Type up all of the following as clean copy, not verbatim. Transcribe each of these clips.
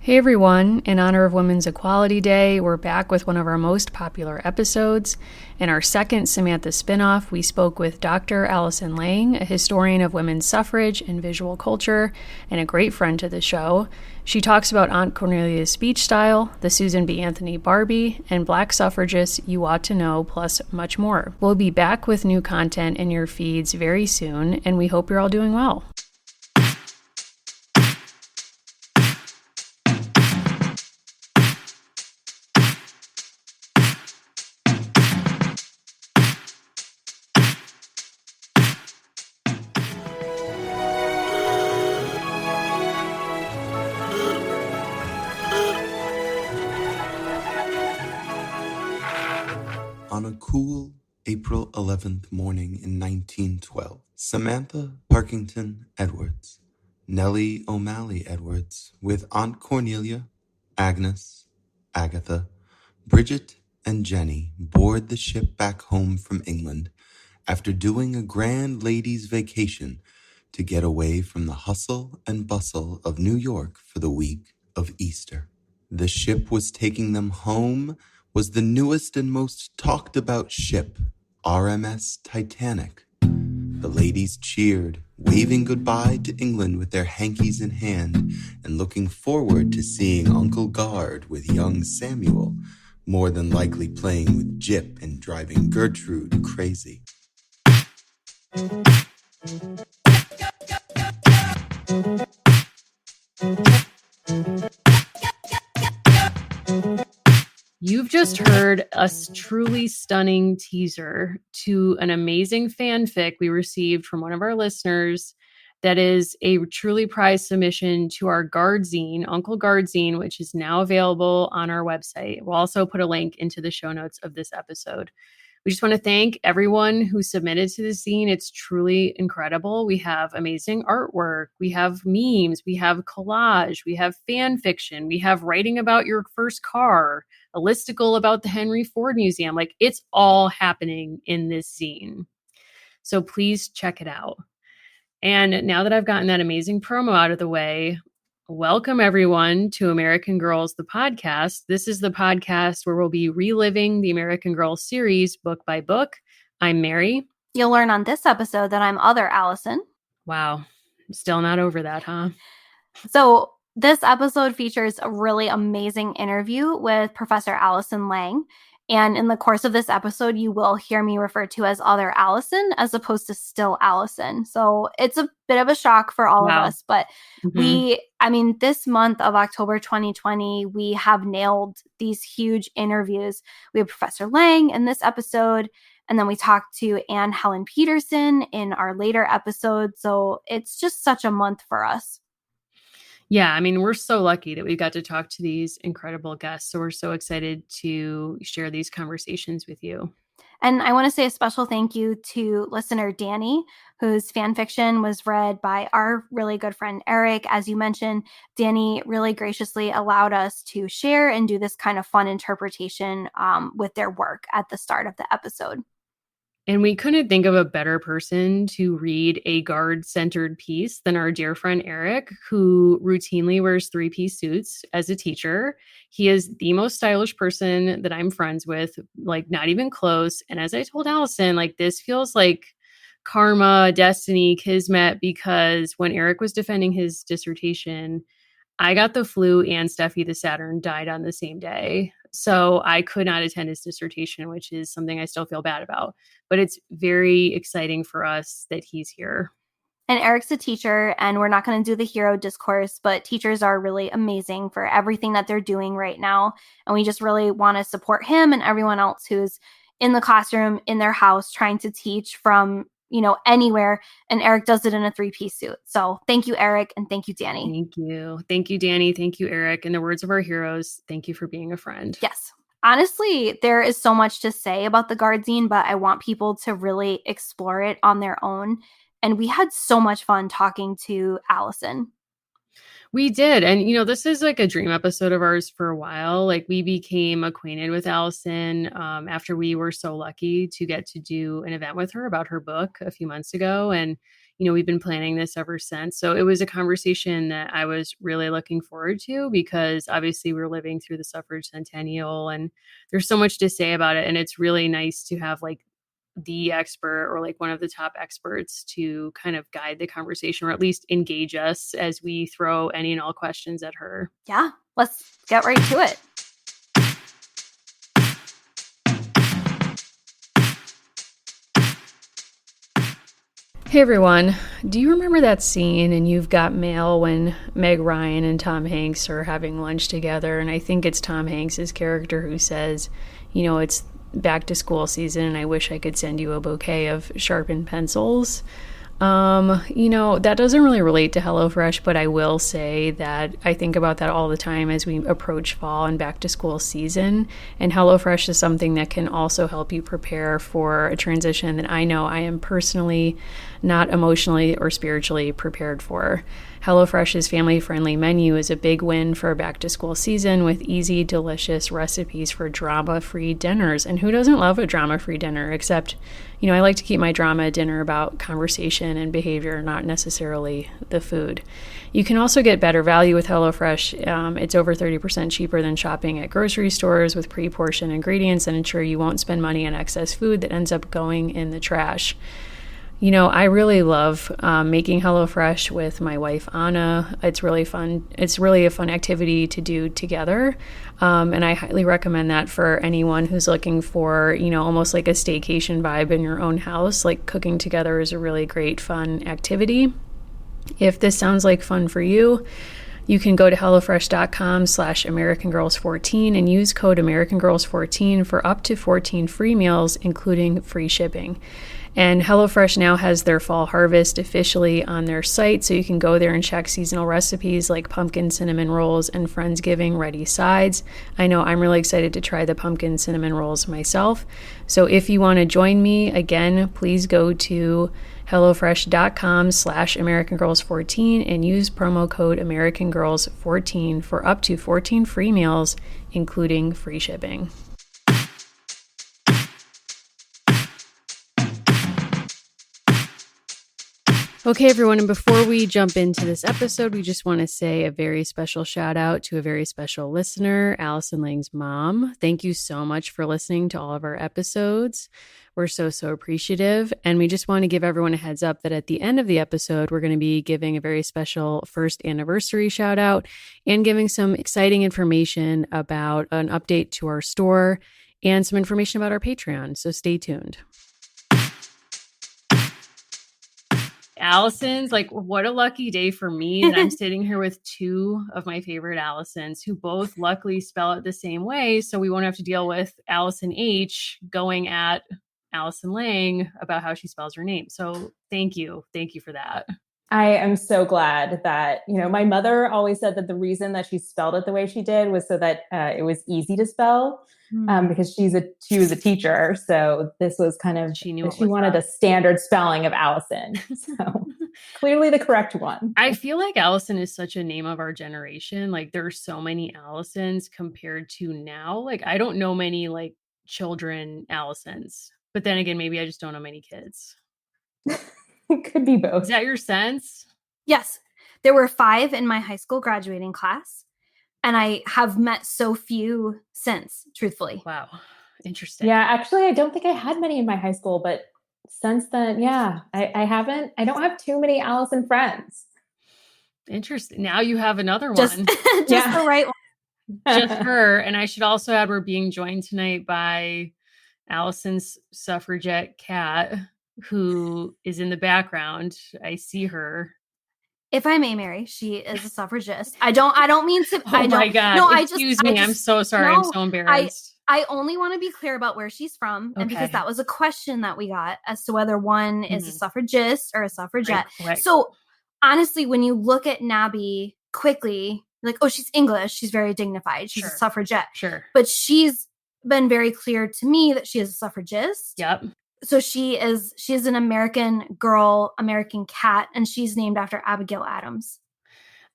Hey everyone, in honor of Women's Equality Day, we're back with one of our most popular episodes. In our second Samantha spinoff, we spoke with Dr. Allison Lange, a historian of women's suffrage and visual culture, and a great friend to the show. She talks about Aunt Cornelia's speech style, the Susan B. Anthony Barbie, and Black suffragists you ought to know, plus much more. We'll be back with new content in your feeds very soon, and we hope you're all doing well. On a cool April 11th morning in 1912, Samantha Parkington Edwards, Nellie O'Malley Edwards, with Aunt Cornelia, Agnes, Agatha, Bridget, and Jenny board the ship back home from England after doing a grand ladies' vacation to get away from the hustle and bustle of New York for the week of Easter. The ship was taking them home was the newest and most talked about ship, RMS Titanic. The ladies cheered, waving goodbye to England with their hankies in hand and looking forward to seeing Uncle Guard with young Samuel, more than likely playing with Jip and driving Gertrude crazy. You've just heard a truly stunning teaser to an amazing fanfic we received from one of our listeners that is a truly prized submission to our Guard zine, Uncle Guard zine, which is now available on our website. We'll also put a link into the show notes of this episode. We just want to thank everyone who submitted to the zine. It's truly incredible. We have amazing artwork. We have memes. We have collage. We have fan fiction. We have writing about your first car, a listicle about the Henry Ford Museum. Like, it's all happening in this zine. So please check it out. And now that I've gotten that amazing promo out of the way, welcome everyone to American Girls, the podcast. This is the podcast where we'll be reliving the American Girls series book by book. I'm Mary. You'll learn on this episode that I'm other Allison. Wow. Still not over that, huh? So this episode features a really amazing interview with Professor Allison Lange. And in the course of this episode, you will hear me refer to as other Allison as opposed to still Allison. So it's a bit of a shock for all of us. But this month of October 2020, we have nailed these huge interviews. We have Professor Lange in this episode, and then we talked to Anne Helen Peterson in our later episode. So it's just such a month for us. Yeah, I mean, we're so lucky that we got to talk to these incredible guests. So we're so excited to share these conversations with you. And I want to say a special thank you to listener Danny, whose fan fiction was read by our really good friend Eric. As you mentioned, Danny really graciously allowed us to share and do this kind of fun interpretation with their work at the start of the episode. And we couldn't think of a better person to read a Guard-centered piece than our dear friend Eric, who routinely wears three-piece suits as a teacher. He is the most stylish person that I'm friends with, like not even close. And as I told Allison, like this feels like karma, destiny, kismet, because when Eric was defending his dissertation, I got the flu and Steffi the Saturn died on the same day. So I could not attend his dissertation, which is something I still feel bad about. But it's very exciting for us that he's here. And Eric's a teacher, and we're not going to do the hero discourse, but teachers are really amazing for everything that they're doing right now. And we just really want to support him and everyone else who's in the classroom, in their house, trying to teach from anywhere. And Eric does it in a three-piece suit. So thank you, Eric. And thank you, Danny. Thank you. Thank you, Danny. Thank you, Eric. In the words of our heroes, thank you for being a friend. Yes. Honestly, there is so much to say about the Guard zine, but I want people to really explore it on their own. And we had so much fun talking to Allison. We did. And, this is like a dream episode of ours for a while. Like we became acquainted with Allison after we were so lucky to get to do an event with her about her book a few months ago. And, we've been planning this ever since. So it was a conversation that I was really looking forward to, because obviously we're living through the suffrage centennial and there's so much to say about it. And it's really nice to have like the expert or like one of the top experts to kind of guide the conversation, or at least engage us as we throw any and all questions at her. Yeah, let's get right to it. Hey everyone, do you remember that scene in You've Got Mail when Meg Ryan and Tom Hanks are having lunch together? And I think it's Tom Hanks' character who says, it's back to school season and I wish I could send you a bouquet of sharpened pencils. That doesn't really relate to HelloFresh, but I will say that I think about that all the time as we approach fall and back to school season. And HelloFresh is something that can also help you prepare for a transition that I know I am personally not emotionally or spiritually prepared for. HelloFresh's family-friendly menu is a big win for back to school season, with easy, delicious recipes for drama-free dinners. And who doesn't love a drama-free dinner? Except, I like to keep my drama at dinner about conversation and behavior, not necessarily the food. You can also get better value with HelloFresh. It's over 30% cheaper than shopping at grocery stores, with pre-portioned ingredients that ensure you won't spend money on excess food that ends up going in the trash. I really love making HelloFresh with my wife, Anna. It's really fun. It's really a fun activity to do together. And I highly recommend that for anyone who's looking for, almost like a staycation vibe in your own house. Like, cooking together is a really great, fun activity. If this sounds like fun for you, you can go to HelloFresh.com/AmericanGirls14 and use code AmericanGirls14 for up to 14 free meals, including free shipping. And HelloFresh now has their fall harvest officially on their site, so you can go there and check seasonal recipes like pumpkin cinnamon rolls and Friendsgiving ready sides. I know I'm really excited to try the pumpkin cinnamon rolls myself. So if you want to join me, again, please go to HelloFresh.com/AmericanGirls14 and use promo code AmericanGirls14 for up to 14 free meals, including free shipping. Okay, everyone, and before we jump into this episode, we just want to say a very special shout out to a very special listener, Allison Lange's mom. Thank you so much for listening to all of our episodes. We're so appreciative. And we just want to give everyone a heads up that at the end of the episode, we're going to be giving a very special first anniversary shout out and giving some exciting information about an update to our store and some information about our Patreon. So stay tuned. Allison's, like, what a lucky day for me that I'm sitting here with two of my favorite Allisons who both luckily spell it the same way. So we won't have to deal with Allison H going at Allison Lange about how she spells her name. So thank you. Thank you for that. I am so glad that, my mother always said that the reason that she spelled it the way she did was so that it was easy to spell. Because she was a teacher, so this was kind of she wanted a standard spelling of Allison, so clearly the correct one. I feel like Allison is such a name of our generation. Like, there are so many Allisons compared to now. Like, I don't know many like children Allisons, but then again, maybe I just don't know many kids. It could be both. Is that your sense? Yes, there were 5 in my high school graduating class. And I have met so few since, truthfully. Wow. Interesting. Yeah, actually, I don't think I had many in my high school, but since then, yeah, I don't have too many Allison friends. Interesting. Now you have another one. Just the right one. Just her. And I should also add, we're being joined tonight by Allison's suffragette cat, who is in the background. I see her. If I may, Mary, she is a suffragist. I don't mean to. Oh my God. No, Excuse me. I'm so sorry. No, I'm so embarrassed. I only want to be clear about where she's from. Okay. And because that was a question that we got as to whether one is a suffragist or a suffragette. Right. So honestly, when you look at Nabby quickly, like, oh, she's English. She's very dignified. She's a suffragette. Sure. But she's been very clear to me that she is a suffragist. Yep. So she is an American girl, American cat, and she's named after Abigail Adams.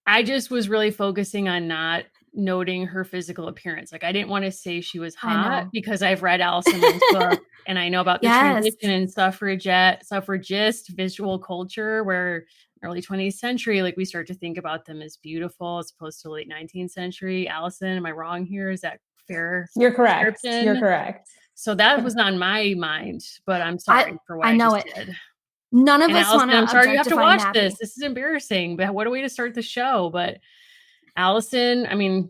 I just was really focusing on not noting her physical appearance. Like, I didn't want to say she was I hot know. because I've read Allison Lang's book and I know about the Yes. transition in suffragist visual culture where early 20th century, like we start to think about them as beautiful as opposed to late 19th century. Allison, am I wrong here? Is that fair? You're correct. description? You're correct. So that was on my mind, but I'm sorry for what I I know just it. did. None of And us want Allison, I'm to sorry you have to objectify watch Nappy. this. This is embarrassing, but what a way to start the show. But Allison, I mean,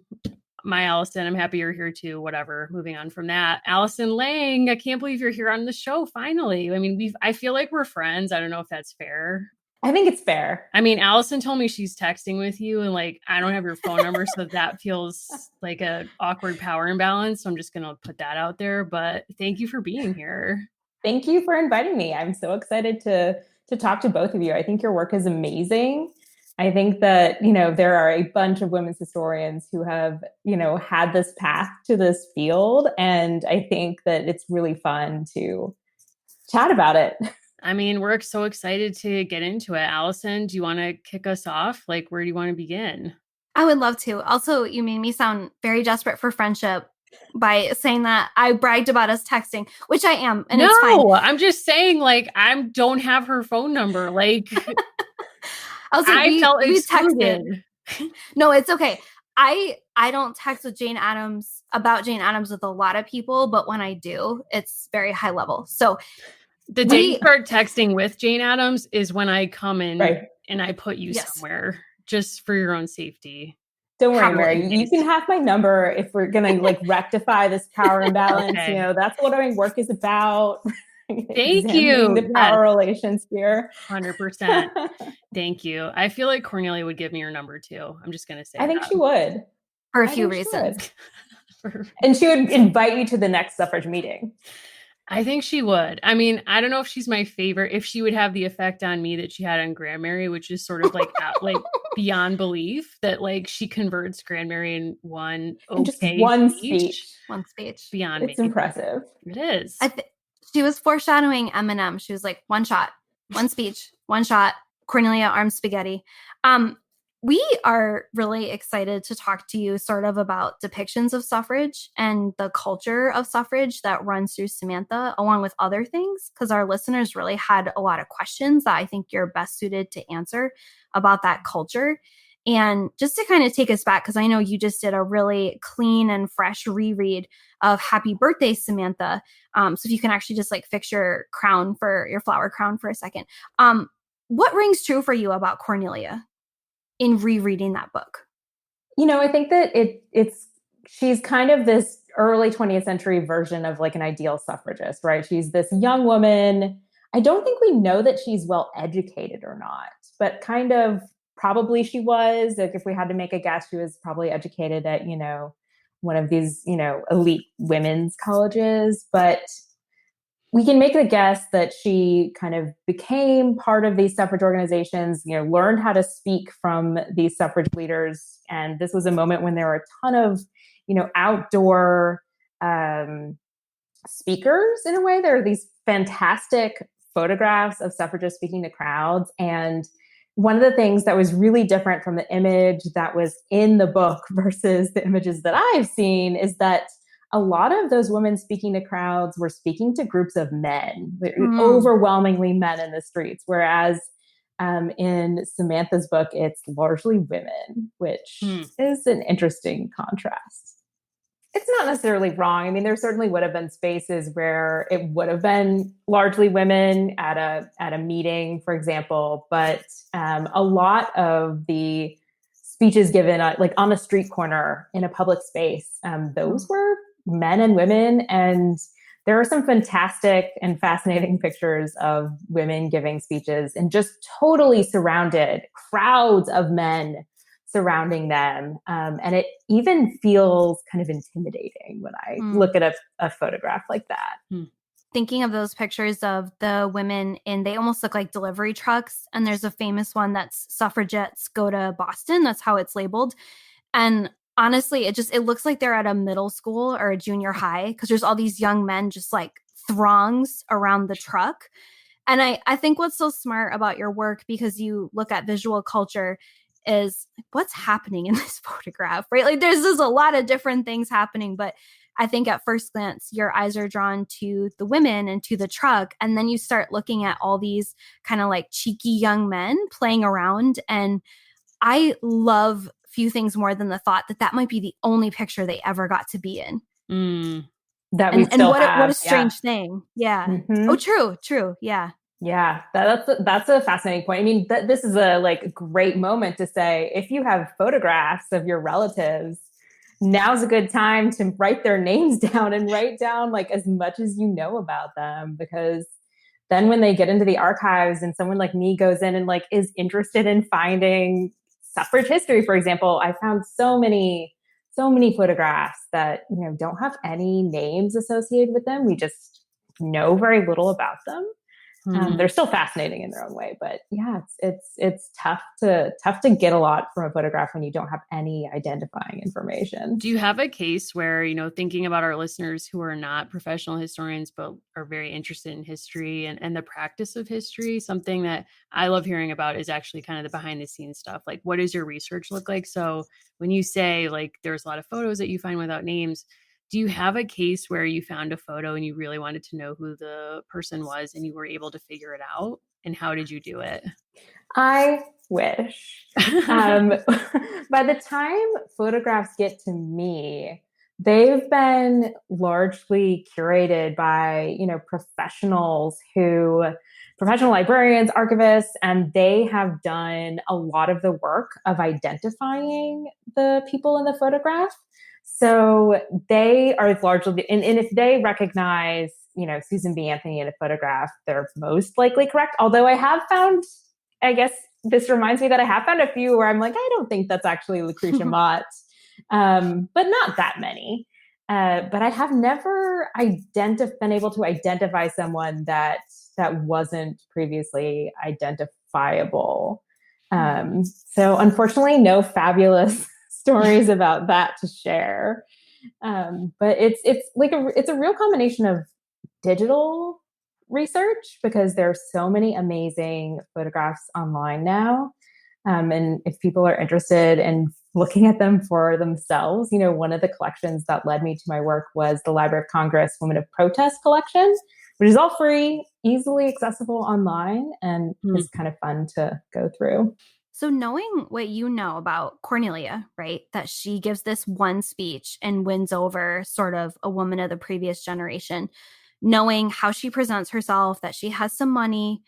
my Allison, I'm happy you're here too. Whatever. Moving on from that. Allison Lange, I can't believe you're here on the show finally. I mean, I feel like we're friends. I don't know if that's fair. I think it's fair. I mean, Allison told me she's texting with you and like, I don't have your phone number. So that feels like a awkward power imbalance. So I'm just going to put that out there, but thank you for being here. Thank you for inviting me. I'm so excited to talk to both of you. I think your work is amazing. I think that, there are a bunch of women's historians who have, had this path to this field. And I think that it's really fun to chat about it. I mean, we're so excited to get into it. Allison, do you want to kick us off? Like, where do you want to begin? I would love to. Also, you made me sound very desperate for friendship by saying that I bragged about us texting, which I am, and it's fine. No, I'm just saying, like, I don't have her phone number. Like, I felt we excluded. texted. No, it's okay. I don't text with Jane Addams about Jane Addams with a lot of people, but when I do, it's very high level. So the day you start texting with Jane Addams is when I come in and I put you somewhere just for your own safety. Don't worry, Mary. You can have my number if we're going to rectify this power imbalance. Okay. That's what our work is about. Thank you. The power relations here. 100%. Thank you. I feel like Cornelia would give me her number too. I'm just going to say I think she would. For a few reasons. And she would invite you to the next suffrage meeting. I think she would. I mean, I don't know if she's my favorite, if she would have the effect on me that she had on Grandmary, which is sort of like beyond belief that like she converts Grandmary in one speech. One speech. Beyond it's impressive. It is. She was foreshadowing Eminem. She was like, one shot, one speech, one shot. Cornelia arms spaghetti. We are really excited to talk to you sort of about depictions of suffrage and the culture of suffrage that runs through Samantha, along with other things, because our listeners really had a lot of questions that I think you're best suited to answer about that culture. And just to kind of take us back, because I know you just did a really clean and fresh reread of Happy Birthday, Samantha. So if you can actually just fix your flower crown for a second. What rings true for you about Cornelia in rereading that book? I think that she's kind of this early 20th century version of an ideal suffragist, right? She's this young woman. I don't think we know that she's well educated or not, but kind of probably she was. If we had to make a guess, she was probably educated at, one of these, elite women's colleges. But we can make the guess that she kind of became part of these suffrage organizations, learned how to speak from these suffrage leaders. And this was a moment when there were a ton of, outdoor speakers in a way. There are these fantastic photographs of suffragists speaking to crowds. And one of the things that was really different from the image that was in the book versus the images that I've seen is that a lot of those women speaking to crowds were speaking to groups of men, overwhelmingly men in the streets. Whereas in Samantha's book, it's largely women, which is an interesting contrast. It's not necessarily wrong. I mean, there certainly would have been spaces where it would have been largely women at a meeting, for example. But a lot of the speeches given on a street corner in a public space, those were men and women. And there are some fantastic and fascinating pictures of women giving speeches and just totally surrounded, crowds of men surrounding them. And it even feels kind of intimidating when I look at a photograph like that. Thinking of those pictures of the women they almost look like delivery trucks. And there's a famous one that's suffragettes go to Boston. That's how it's labeled. And honestly, it looks like they're at a middle school or a junior high because there's all these young men just throngs around the truck. And I think what's so smart about your work, because you look at visual culture, is what's happening in this photograph, right? Like there's a lot of different things happening, but I think at first glance, your eyes are drawn to the women and to the truck. And then you start looking at all these kind of like cheeky young men playing around. And I love few things more than the thought that might be the only picture they ever got to be in. That we still have. What a strange thing. Yeah. Mm-hmm. Oh, true. Yeah. Yeah, that's a fascinating point. I mean, this is a like great moment to say, if you have photographs of your relatives, now's a good time to write their names down and write down like as much as you know about them, because then when they get into the archives and someone like me goes in and like is interested in finding suffrage history, for example, I found so many photographs that, you know, don't have any names associated with them. We just know very little about them. They're still fascinating in their own way, but yeah, it's tough to get a lot from a photograph when you don't have any identifying information. Do you have a case where, you know, thinking about our listeners who are not professional historians, but are very interested in history and the practice of history? Something that I love hearing about is actually kind of the behind the scenes stuff. Like, what does your research look like? So when you say like, there's a lot of photos that you find without names, do you have a case where you found a photo and you really wanted to know who the person was and you were able to figure it out? And how did you do it? I wish. By the time photographs get to me, they've been largely curated by, you know, professional librarians, archivists, and they have done a lot of the work of identifying the people in the photograph. So they are largely, and if they recognize, you know, Susan B. Anthony in a photograph, they're most likely correct. Although I have found, I guess this reminds me that I have found a few where I'm like, I don't think that's actually Lucretia Mott, but not that many. But I have never been able to identify someone that wasn't previously identifiable. So unfortunately, no fabulous stories about that to share. But it's a real combination of digital research, because there's so many amazing photographs online now. And if people are interested in looking at them for themselves, you know, one of the collections that led me to my work was the Library of Congress Women of Protest collection, which is all free, easily accessible online, and is kind of fun to go through. So knowing what you know about Cornelia, right, that she gives this one speech and wins over sort of a woman of the previous generation, knowing how she presents herself, that she has some money,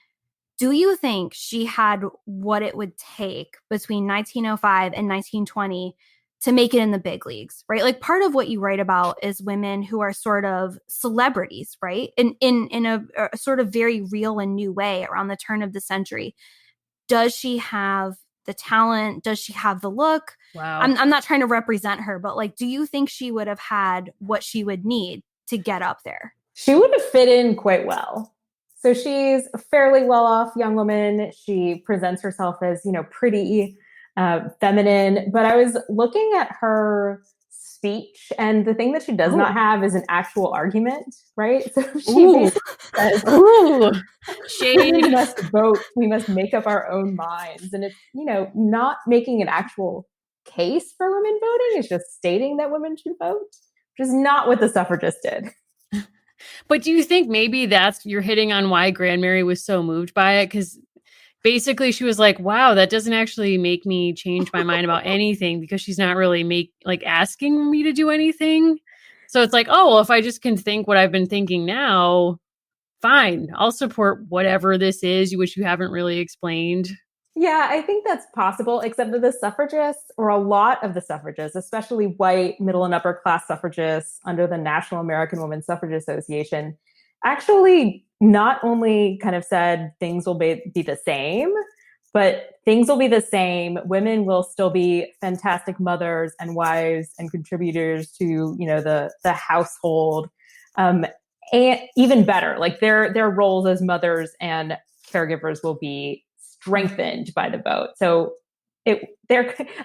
do you think she had what it would take between 1905 and 1920 to make it in the big leagues, right? Like part of what you write about is women who are sort of celebrities, right? In a sort of very real and new way around the turn of the century. Does she have the talent? Does she have the look? Wow. I'm not trying to represent her, but like, do you think she would have had what she would need to get up there? She would have fit in quite well. So she's a fairly well-off young woman. She presents herself as, you know, pretty, feminine. But I was looking at her speech, and the thing that she does not have is an actual argument, right? So she says, women must vote. We must make up our own minds. And it's, you know, not making an actual case for women voting. It's just stating that women should vote, which is not what the suffragists did. But do you think maybe you're hitting on why Grand Mary was so moved by it? Because basically she was like, wow, that doesn't actually make me change my mind about anything, because she's not really asking me to do anything. So it's like, oh, well, if I just can think what I've been thinking now, fine, I'll support whatever this is, which you haven't really explained. Yeah, I think that's possible, except that the suffragists, or a lot of the suffragists, especially white, middle and upper class suffragists under the National American Women's Suffrage Association, actually not only kind of said things will be the same, but things will be the same. Women will still be fantastic mothers and wives and contributors to, you know, the household, and even better, like their roles as mothers and caregivers will be strengthened by the vote. So a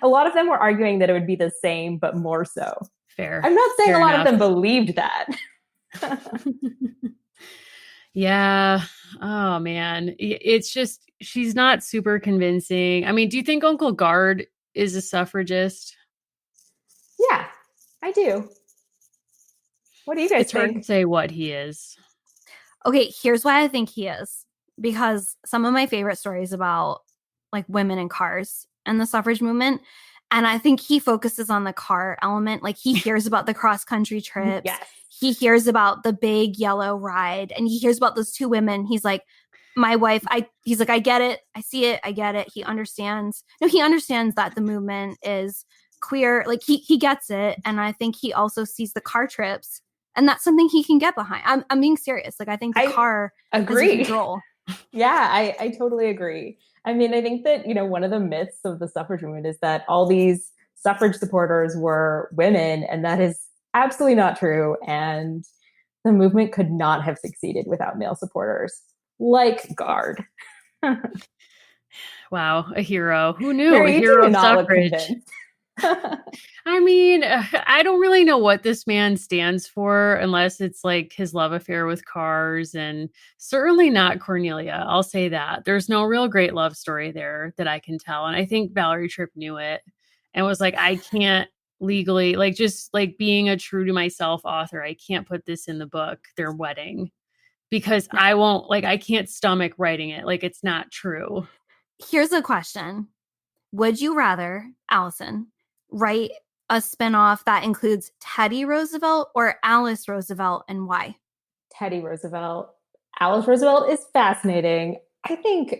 lot of them were arguing that it would be the same, but more so. Fair. I'm not saying a lot of them believed that. Yeah. Oh man. It's just she's not super convincing. I mean, do you think Uncle Guard is a suffragist? Yeah, I do. What do you guys It's hard to think? say what he is. Okay, here's why I think he is. Because some of my favorite stories about like women in cars and the suffrage movement, and I think he focuses on the car element. Like he hears about the cross country trips, Yes. he hears about the big yellow ride, and he hears about those two women. He's like, my wife, he's like, I get it, I see it, I get it. He understands. No, he understands that the movement is queer. Like he gets it, and I think he also sees the car trips, and that's something he can get behind. I'm being serious. Like I think the car agree. has a huge role. Yeah, I totally agree. I mean, I think that, one of the myths of the suffrage movement is that all these suffrage supporters were women, and that is absolutely not true. And the movement could not have succeeded without male supporters, like Guard. Wow, a hero. Who knew? Mary, A you hero do of not look suffrage. convinced. I mean, I don't really know what this man stands for unless it's like his love affair with cars, and certainly not Cornelia. I'll say that. There's no real great love story there that I can tell. And I think Valerie Tripp knew it and was like, I can't legally, like, just like being a true to myself author, I can't put this in the book, their wedding, because I won't, like, I can't stomach writing it. Like, it's not true. Here's a question. Would you rather, Allison, write a spinoff that includes Teddy Roosevelt or Alice Roosevelt, and why? Teddy Roosevelt. Alice Roosevelt is fascinating. I think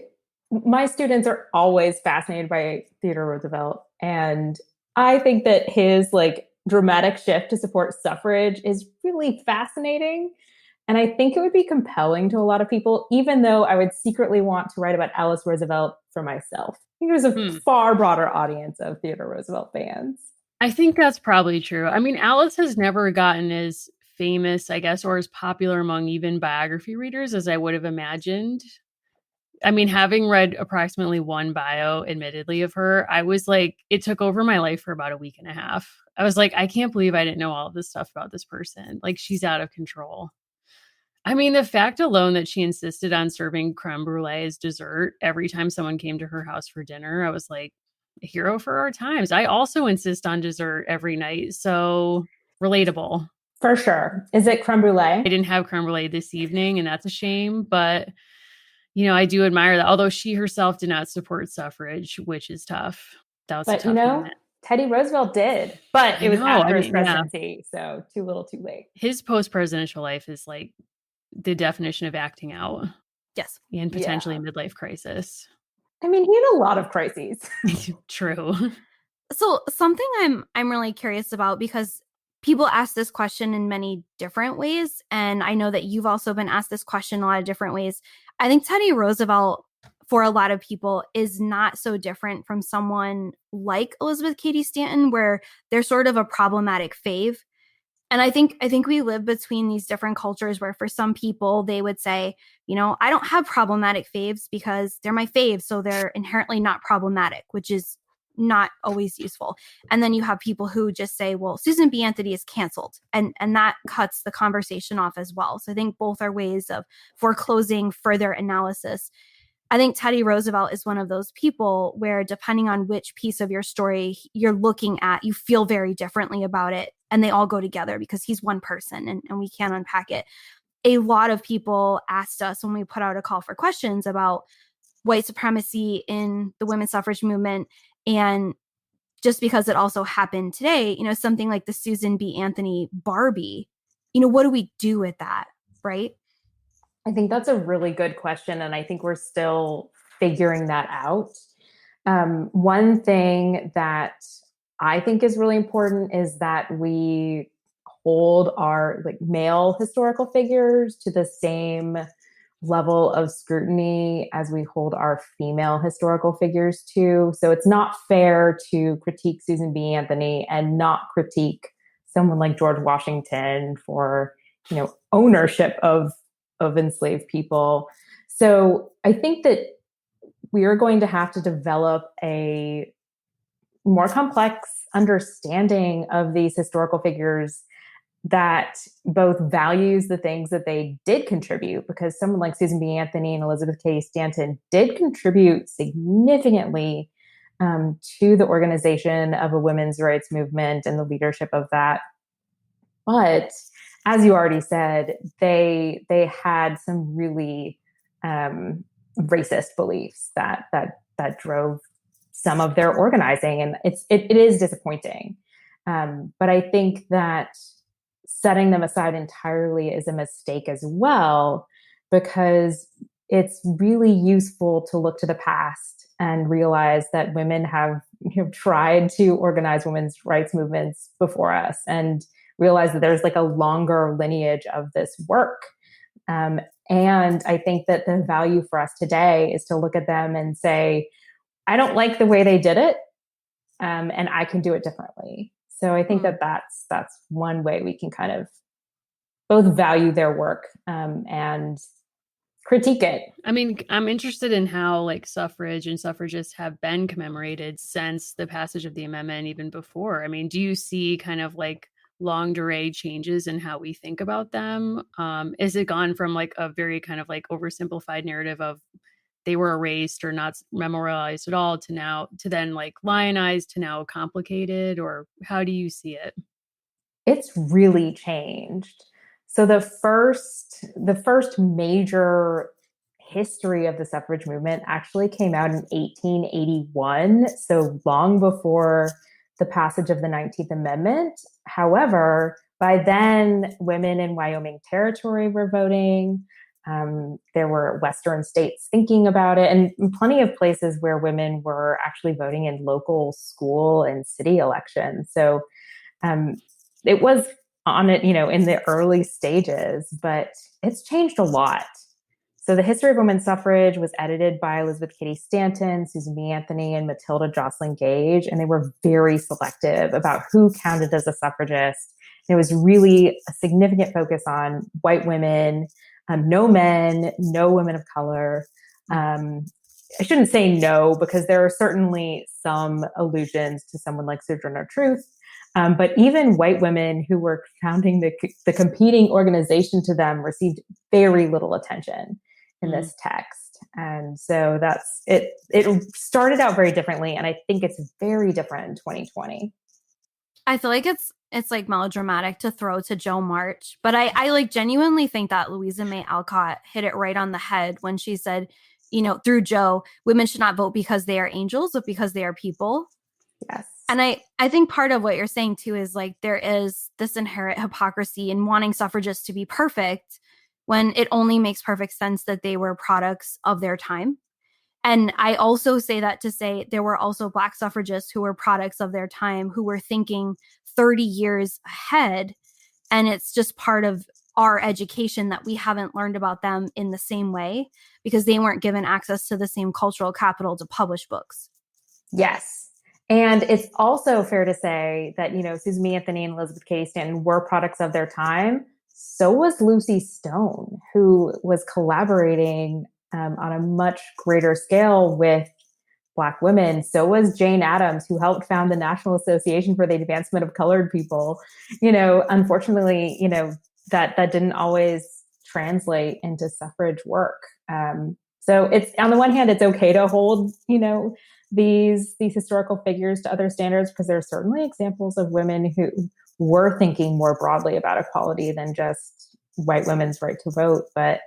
my students are always fascinated by Theodore Roosevelt. And I think that his dramatic shift to support suffrage is really fascinating. And I think it would be compelling to a lot of people, even though I would secretly want to write about Alice Roosevelt for myself. I think there's a far broader audience of Theodore Roosevelt fans. I think that's probably true. I mean, Alice has never gotten as famous, I guess, or as popular among even biography readers as I would have imagined. I mean, having read approximately one bio, admittedly, of her, I was like, it took over my life for about a week and a half. I was like, I can't believe I didn't know all of this stuff about this person. Like, she's out of control. I mean, the fact alone that she insisted on serving creme brulee as dessert every time someone came to her house for dinner, I was like, a hero for our times. I also insist on dessert every night. So relatable. For sure. Is it creme brulee? I didn't have creme brulee this evening, and that's a shame. But, I do admire that. Although she herself did not support suffrage, which is tough. That was a tough moment. Teddy Roosevelt did, but it was after his presidency. Yeah. So too little, too late. His post-presidential life is like the definition of acting out. Yes. And potentially a midlife crisis. I mean, he had a lot of crises. True. So something I'm really curious about, because people ask this question in many different ways, and I know that you've also been asked this question a lot of different ways. I think Teddy Roosevelt, for a lot of people, is not so different from someone like Elizabeth Cady Stanton, where they're sort of a problematic fave. And I think we live between these different cultures where for some people they would say, I don't have problematic faves because they're my faves, so they're inherently not problematic, which is not always useful. And then you have people who just say, well, Susan B. Anthony is canceled, and that cuts the conversation off as well. So I think both are ways of foreclosing further analysis. I think Teddy Roosevelt is one of those people where, depending on which piece of your story you're looking at, you feel very differently about it. And they all go together because he's one person, and we can't unpack it. A lot of people asked us when we put out a call for questions about white supremacy in the women's suffrage movement. And just because it also happened today, something like the Susan B. Anthony Barbie, what do we do with that? Right? I think that's a really good question. And I think we're still figuring that out. One thing that I think is really important is that we hold our male historical figures to the same level of scrutiny as we hold our female historical figures to. So it's not fair to critique Susan B. Anthony and not critique someone like George Washington for, ownership of enslaved people. So I think that we are going to have to develop a more complex understanding of these historical figures that both values the things that they did contribute, because someone like Susan B. Anthony and Elizabeth Cady Stanton did contribute significantly to the organization of a women's rights movement and the leadership of that. But as you already said, they had some really racist beliefs that drove some of their organizing, and it is disappointing. But I think that setting them aside entirely is a mistake as well, because it's really useful to look to the past and realize that women have tried to organize women's rights movements before us, and realize that there's like a longer lineage of this work. And I think that the value for us today is to look at them and say, I don't like the way they did it, and I can do it differently. So I think that that's one way we can kind of both value their work and critique it. I mean, I'm interested in how like suffrage and suffragists have been commemorated since the passage of the amendment, even before. I mean, do you see kind of like longue durée changes in how we think about them? Is it gone from like a very kind of like oversimplified narrative of they were erased or not memorialized at all to then like lionized to now complicated, or how do you see it? It's really changed. So the first major history of the suffrage movement actually came out in 1881, so long before the passage of the 19th Amendment. However, by then, women in Wyoming Territory were voting. There were Western states thinking about it, and plenty of places where women were actually voting in local school and city elections. So it was on it, in the early stages, but it's changed a lot. So the history of women's suffrage was edited by Elizabeth Cady Stanton, Susan B. Anthony, and Matilda Jocelyn Gage, and they were very selective about who counted as a suffragist. It was really a significant focus on white women, no men, no women of color. I shouldn't say no, because there are certainly some allusions to someone like Sojourner Truth. But even white women who were founding the competing organization to them received very little attention in this text. And so that's it. It started out very differently, and I think it's very different in 2020. I feel like it's like melodramatic to throw to Jo March, but I like genuinely think that Louisa May Alcott hit it right on the head when she said, through Jo, women should not vote because they are angels, but because they are people. Yes. And I think part of what you're saying too is like there is this inherent hypocrisy in wanting suffragists to be perfect when it only makes perfect sense that they were products of their time. And I also say that to say there were also Black suffragists who were products of their time, who were thinking 30 years ahead. And it's just part of our education that we haven't learned about them in the same way because they weren't given access to the same cultural capital to publish books. Yes. And it's also fair to say that, Susan B. Anthony and Elizabeth Cady Stanton were products of their time. So was Lucy Stone, who was collaborating on a much greater scale with Black women. So was Jane Addams, who helped found the National Association for the Advancement of Colored People. Unfortunately, that didn't always translate into suffrage work. So it's, on the one hand, it's okay to hold, these historical figures to other standards, because there are certainly examples of women who were thinking more broadly about equality than just white women's right to vote. But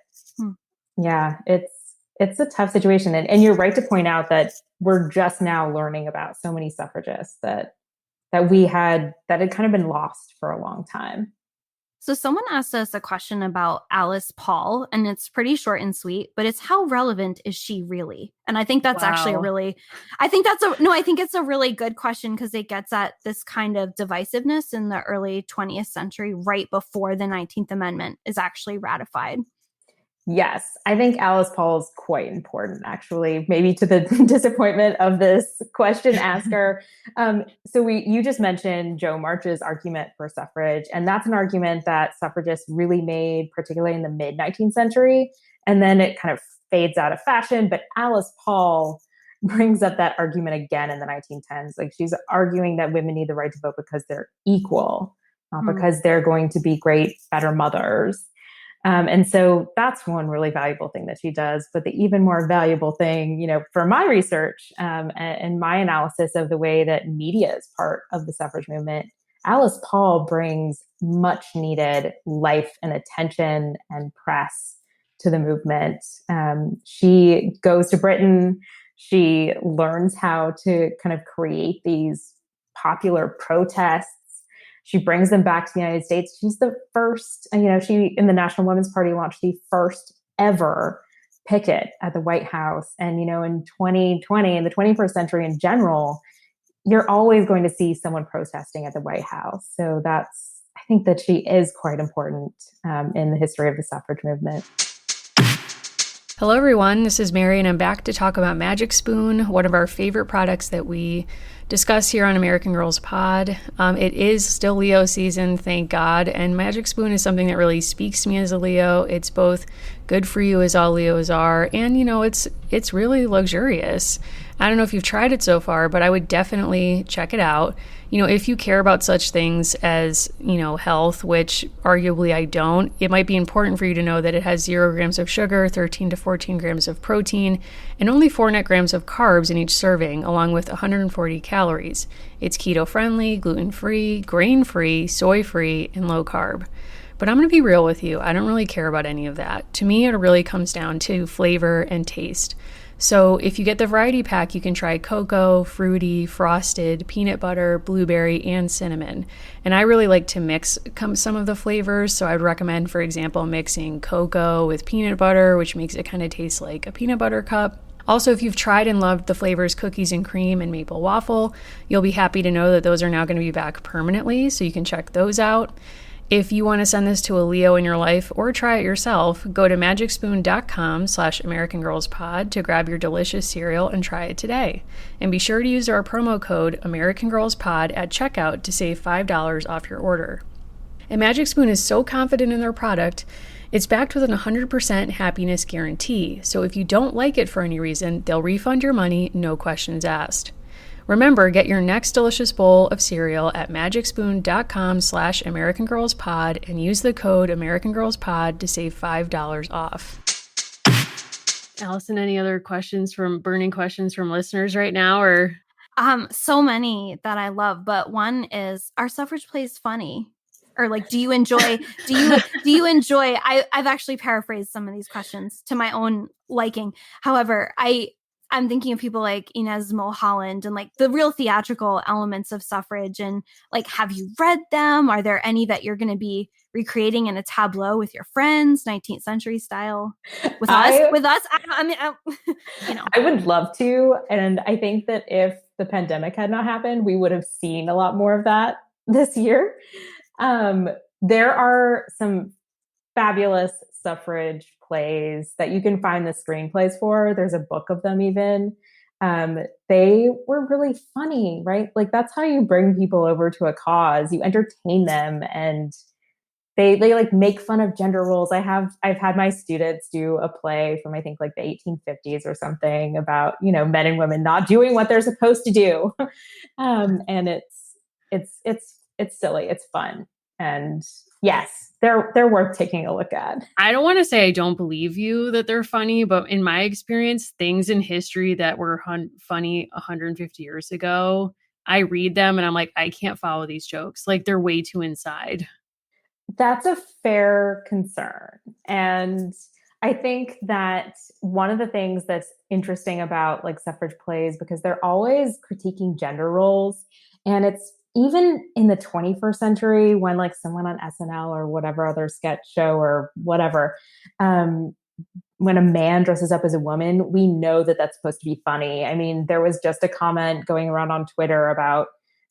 yeah, it's a tough situation. And you're right to point out that we're just now learning about so many suffragists that had kind of been lost for a long time. So someone asked us a question about Alice Paul, and it's pretty short and sweet, but it's how relevant is she really? And I think that's actually I think it's a really good question, because it gets at this kind of divisiveness in the early 20th century, right before the 19th Amendment is actually ratified. Yes, I think Alice Paul is quite important, actually, maybe to the disappointment of this question asker. So you just mentioned Jo March's argument for suffrage, and that's an argument that suffragists really made, particularly in the mid-19th century, and then it kind of fades out of fashion. But Alice Paul brings up that argument again in the 1910s. Like, she's arguing that women need the right to vote because they're equal. because they're going to be better mothers. And so that's one really valuable thing that she does. But the even more valuable thing, for my research and my analysis of the way that media is part of the suffrage movement, Alice Paul brings much needed life and attention and press to the movement. She goes to Britain. She learns how to kind of create these popular protests. She brings them back to the United States. She's the first, she in the National Women's Party launched the first ever picket at the White House. And, in 2020, in the 21st century in general, you're always going to see someone protesting at the White House. So I think that she is quite important in the history of the suffrage movement. Hello, everyone. This is Mary, and I'm back to talk about Magic Spoon, one of our favorite products that we discuss here on American Girls Pod. It is still Leo season, thank God, and Magic Spoon is something that really speaks to me as a Leo. It's both good for you, as all Leos are, and, it's really luxurious. I don't know if you've tried it so far, but I would definitely check it out. If you care about such things as, health, which arguably I don't, it might be important for you to know that it has 0 grams of sugar, 13 to 14 grams of protein, and only 4 net grams of carbs in each serving, along with 140 calories. It's keto-friendly, gluten-free, grain-free, soy-free, and low-carb. But I'm going to be real with you. I don't really care about any of that. To me, it really comes down to flavor and taste. So if you get the variety pack, you can try cocoa, fruity, frosted, peanut butter, blueberry, and cinnamon. And I really like to mix some of the flavors. So I'd recommend, for example, mixing cocoa with peanut butter, which makes it kind of taste like a peanut butter cup. Also, if you've tried and loved the flavors cookies and cream and maple waffle, you'll be happy to know that those are now going to be back permanently. So you can check those out. If you want to send this to a Leo in your life or try it yourself, go to magicspoon.com/AmericanGirlsPod to grab your delicious cereal and try it today. And be sure to use our promo code AmericanGirlsPod at checkout to save $5 off your order. And Magic Spoon is so confident in their product, it's backed with an 100% happiness guarantee. So if you don't like it for any reason, they'll refund your money, no questions asked. Remember, get your next delicious bowl of cereal at magicspoon.com/AmericanGirlsPod and use the code AmericanGirlsPod to save $5 off. Allison, any other burning questions from listeners right now, or? So many that I love, but one is, are suffrage plays funny? Or do you enjoy, I've actually paraphrased some of these questions to my own liking. However, I'm thinking of people like Inez Mulholland and the real theatrical elements of suffrage. And have you read them? Are there any that you're going to be recreating in a tableau with your friends, 19th century style? With us? I would love to. And I think that if the pandemic had not happened, we would have seen a lot more of that this year. There are some fabulous suffrage plays that you can find the screenplays for. There's a book of them even. They were really funny, right? That's how you bring people over to a cause. You entertain them, and they make fun of gender roles. I've had my students do a play from I think the 1850s or something about men and women not doing what they're supposed to do, and it's silly, it's fun, and yes, they're worth taking a look at. I don't want to say I don't believe you that they're funny, but in my experience, things in history that were funny 150 years ago, I read them and I'm like, I can't follow these jokes. They're way too inside. That's a fair concern. And I think that one of the things that's interesting about suffrage plays, because they're always critiquing gender roles, and it's even in the 21st century when someone on SNL or whatever other sketch show or whatever, when a man dresses up as a woman, we know that that's supposed to be funny. I mean, there was just a comment going around on Twitter about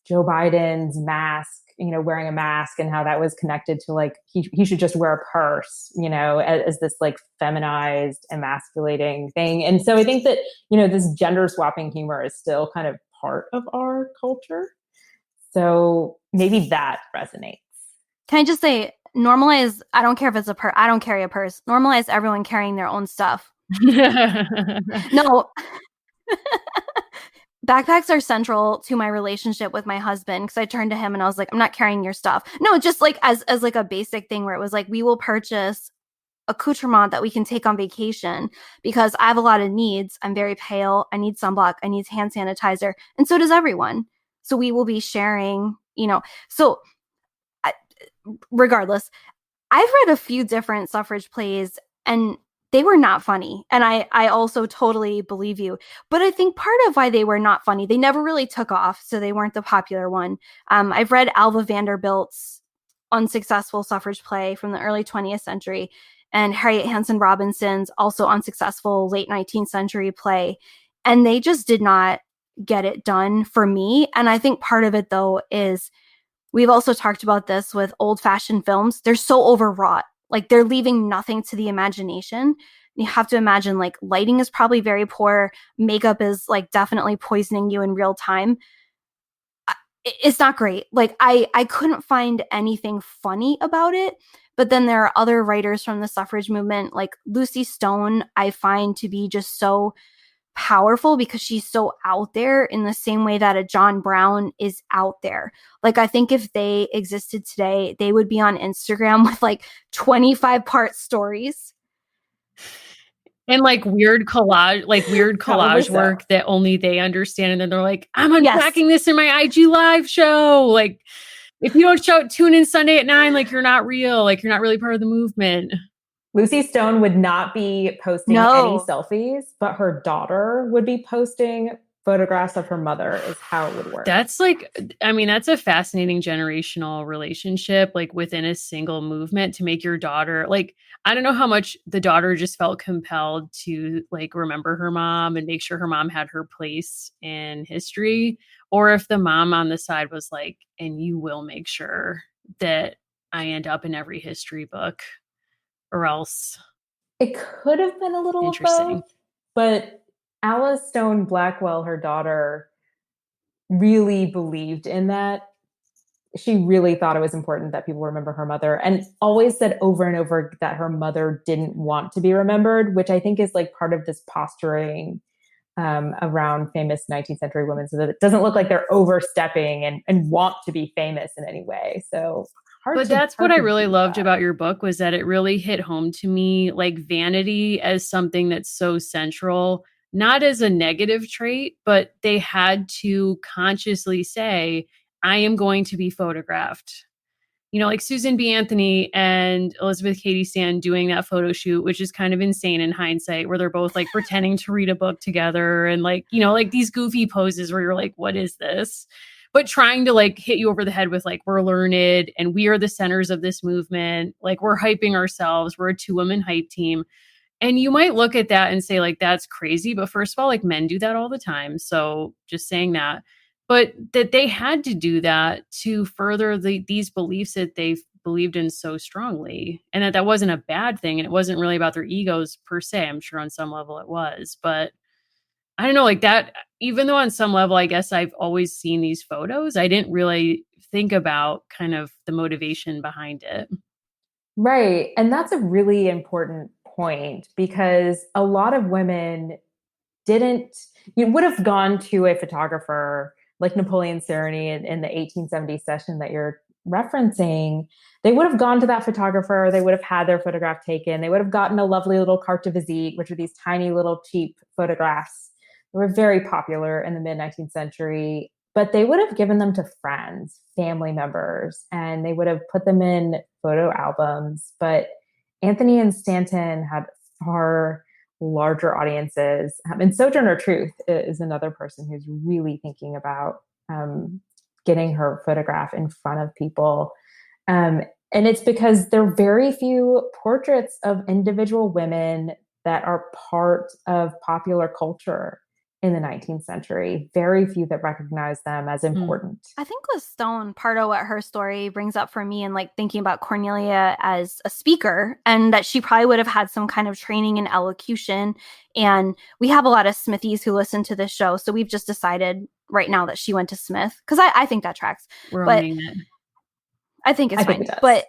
Joe Biden's mask, wearing a mask, and how that was connected to he should just wear a purse, as this feminized, emasculating thing. And so I think that, this gender swapping humor is still kind of part of our culture. So maybe that resonates. Can I just say, normalize, I don't care if it's I don't carry a purse. Normalize everyone carrying their own stuff. No. backpacks are central to my relationship with my husband, because I turned to him and I was like, I'm not carrying your stuff. No, just like as like a basic thing where it was like, we will purchase accoutrement that we can take on vacation because I have a lot of needs. I'm very pale. I need sunblock. I need hand sanitizer. And so does everyone. So we will be sharing, So regardless, I've read a few different suffrage plays and they were not funny. And I also totally believe you. But I think part of why they were not funny, they never really took off. So they weren't the popular one. I've read Alva Vanderbilt's unsuccessful suffrage play from the early 20th century and Harriet Hanson Robinson's also unsuccessful late 19th century play. And they just did not get it done for me. And I think part of it, though, is we've also talked about this with old-fashioned films. They're so overwrought. Like, they're leaving nothing to the imagination. You have to imagine, like, lighting is probably very poor. Makeup is, like, definitely poisoning you in real time. It's not great. Like, I couldn't find anything funny about it. But then there are other writers from the suffrage movement, like Lucy Stone, I find to be just so powerful because she's so out there in the same way that a John Brown is out there. Like, I think if they existed today, they would be on Instagram with like 25-part stories. And like weird collage work that only they understand. And then they're like, I'm unpacking this in my IG live show. Like, if you don't tune in Sunday at 9, like, you're not real. Like, you're not really part of the movement. Lucy Stone would not be posting any selfies, but her daughter would be posting photographs of her mother is how it would work. That's like, I mean, that's a fascinating generational relationship, like within a single movement to make your daughter, like, I don't know how much the daughter just felt compelled to like remember her mom and make sure her mom had her place in history, or if the mom on the side was like, and you will make sure that I end up in every history book or else. It could have been a little of both, but Alice Stone Blackwell, her daughter, really believed in that. She really thought it was important that people remember her mother and always said over and over that her mother didn't want to be remembered, which I think is like part of this posturing around famous 19th century women, so that it doesn't look like they're overstepping and want to be famous in any way. So But that's what I really loved about your book, was that it really hit home to me, like vanity as something that's so central, not as a negative trait, but they had to consciously say, I am going to be photographed. You know, like Susan B. Anthony and Elizabeth Cady Stanton doing that photo shoot, which is kind of insane in hindsight, where they're both like pretending to read a book together and like, you know, like these goofy poses where you're like, what is this? But trying to like hit you over the head with like, we're learned and we are the centers of this movement. Like, we're hyping ourselves. We're a 2-woman hype team. And you might look at that and say like, that's crazy. But first of all, like, men do that all the time. So just saying that. But that they had to do that to further these beliefs that they've believed in so strongly, and that wasn't a bad thing. And it wasn't really about their egos per se. I'm sure on some level it was, but I don't know, like that, even though on some level, I guess I've always seen these photos, I didn't really think about kind of the motivation behind it. Right. And that's a really important point, because a lot of women would have gone to a photographer like Napoleon Sereny in the 1870 session that you're referencing. They would have gone to that photographer. They would have had their photograph taken. They would have gotten a lovely little carte de visite, which are these tiny little cheap photographs. They were very popular in the mid 19th century, but they would have given them to friends, family members, and they would have put them in photo albums. But Anthony and Stanton had far larger audiences. And Sojourner Truth is another person who's really thinking about getting her photograph in front of people. And it's because there are very few portraits of individual women that are part of popular culture in the 19th century. Very few that recognize them as important. I think with Stone, part of what her story brings up for me, and like thinking about Cornelia as a speaker, and that she probably would have had some kind of training in elocution. And we have a lot of Smithies who listen to this show, so we've just decided right now that she went to Smith, because I think that tracks. We're owning it. I think it's fine. But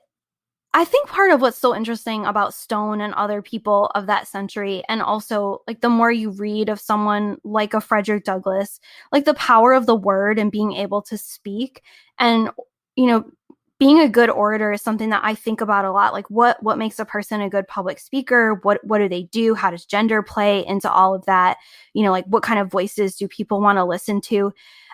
I think part of what's so interesting about Stone and other people of that century, and also like the more you read of someone like a Frederick Douglass, like the power of the word and being able to speak, and being a good orator is something that I think about a lot. Like what makes a person a good public speaker? What do they do? How does gender play into all of that? Like what kind of voices do people want to listen to?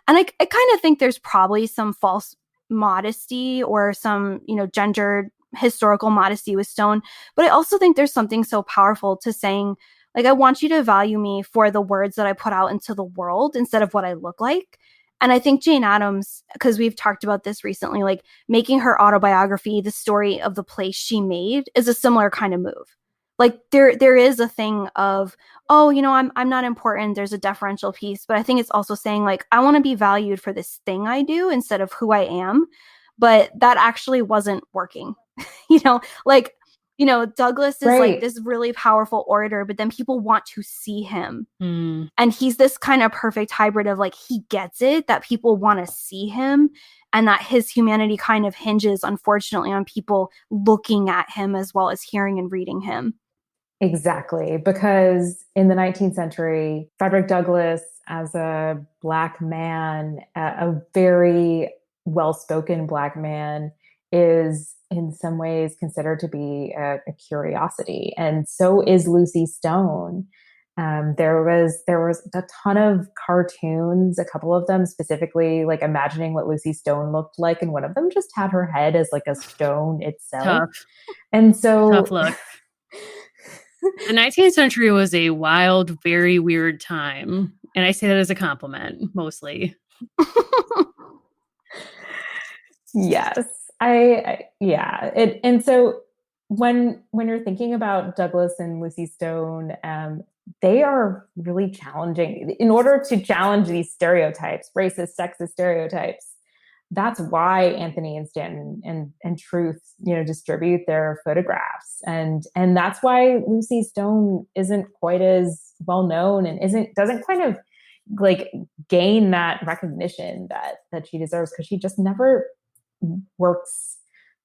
And I kind of think there's probably some false modesty or some gendered historical modesty with Stone, but I also think there's something so powerful to saying, like, I want you to value me for the words that I put out into the world instead of what I look like. And I think Jane Addams, because we've talked about this recently, like making her autobiography the story of the place she made is a similar kind of move. Like there is a thing of, oh, I'm not important. There's a deferential piece, but I think it's also saying like, I want to be valued for this thing I do instead of who I am. But that actually wasn't working. Douglas is like this really powerful orator, but then people want to see him. And he's this kind of perfect hybrid of like, he gets it, that people want to see him, and that his humanity kind of hinges, unfortunately, on people looking at him as well as hearing and reading him. Exactly. Because in the 19th century, Frederick Douglass, as a Black man, a very well-spoken Black man, is in some ways considered to be a curiosity. And so is Lucy Stone. There was a ton of cartoons, a couple of them specifically like imagining what Lucy Stone looked like, and one of them just had her head as like a stone itself. Tough. And so tough luck. The 19th century was a wild, very weird time. And I say that as a compliment, mostly. Yes. And so when you're thinking about Douglass and Lucy Stone, they are really challenging. In order to challenge these stereotypes, racist, sexist stereotypes, that's why Anthony and Stanton and Truth, distribute their photographs. And that's why Lucy Stone isn't quite as well known and doesn't kind of like gain that recognition that she deserves, because she just never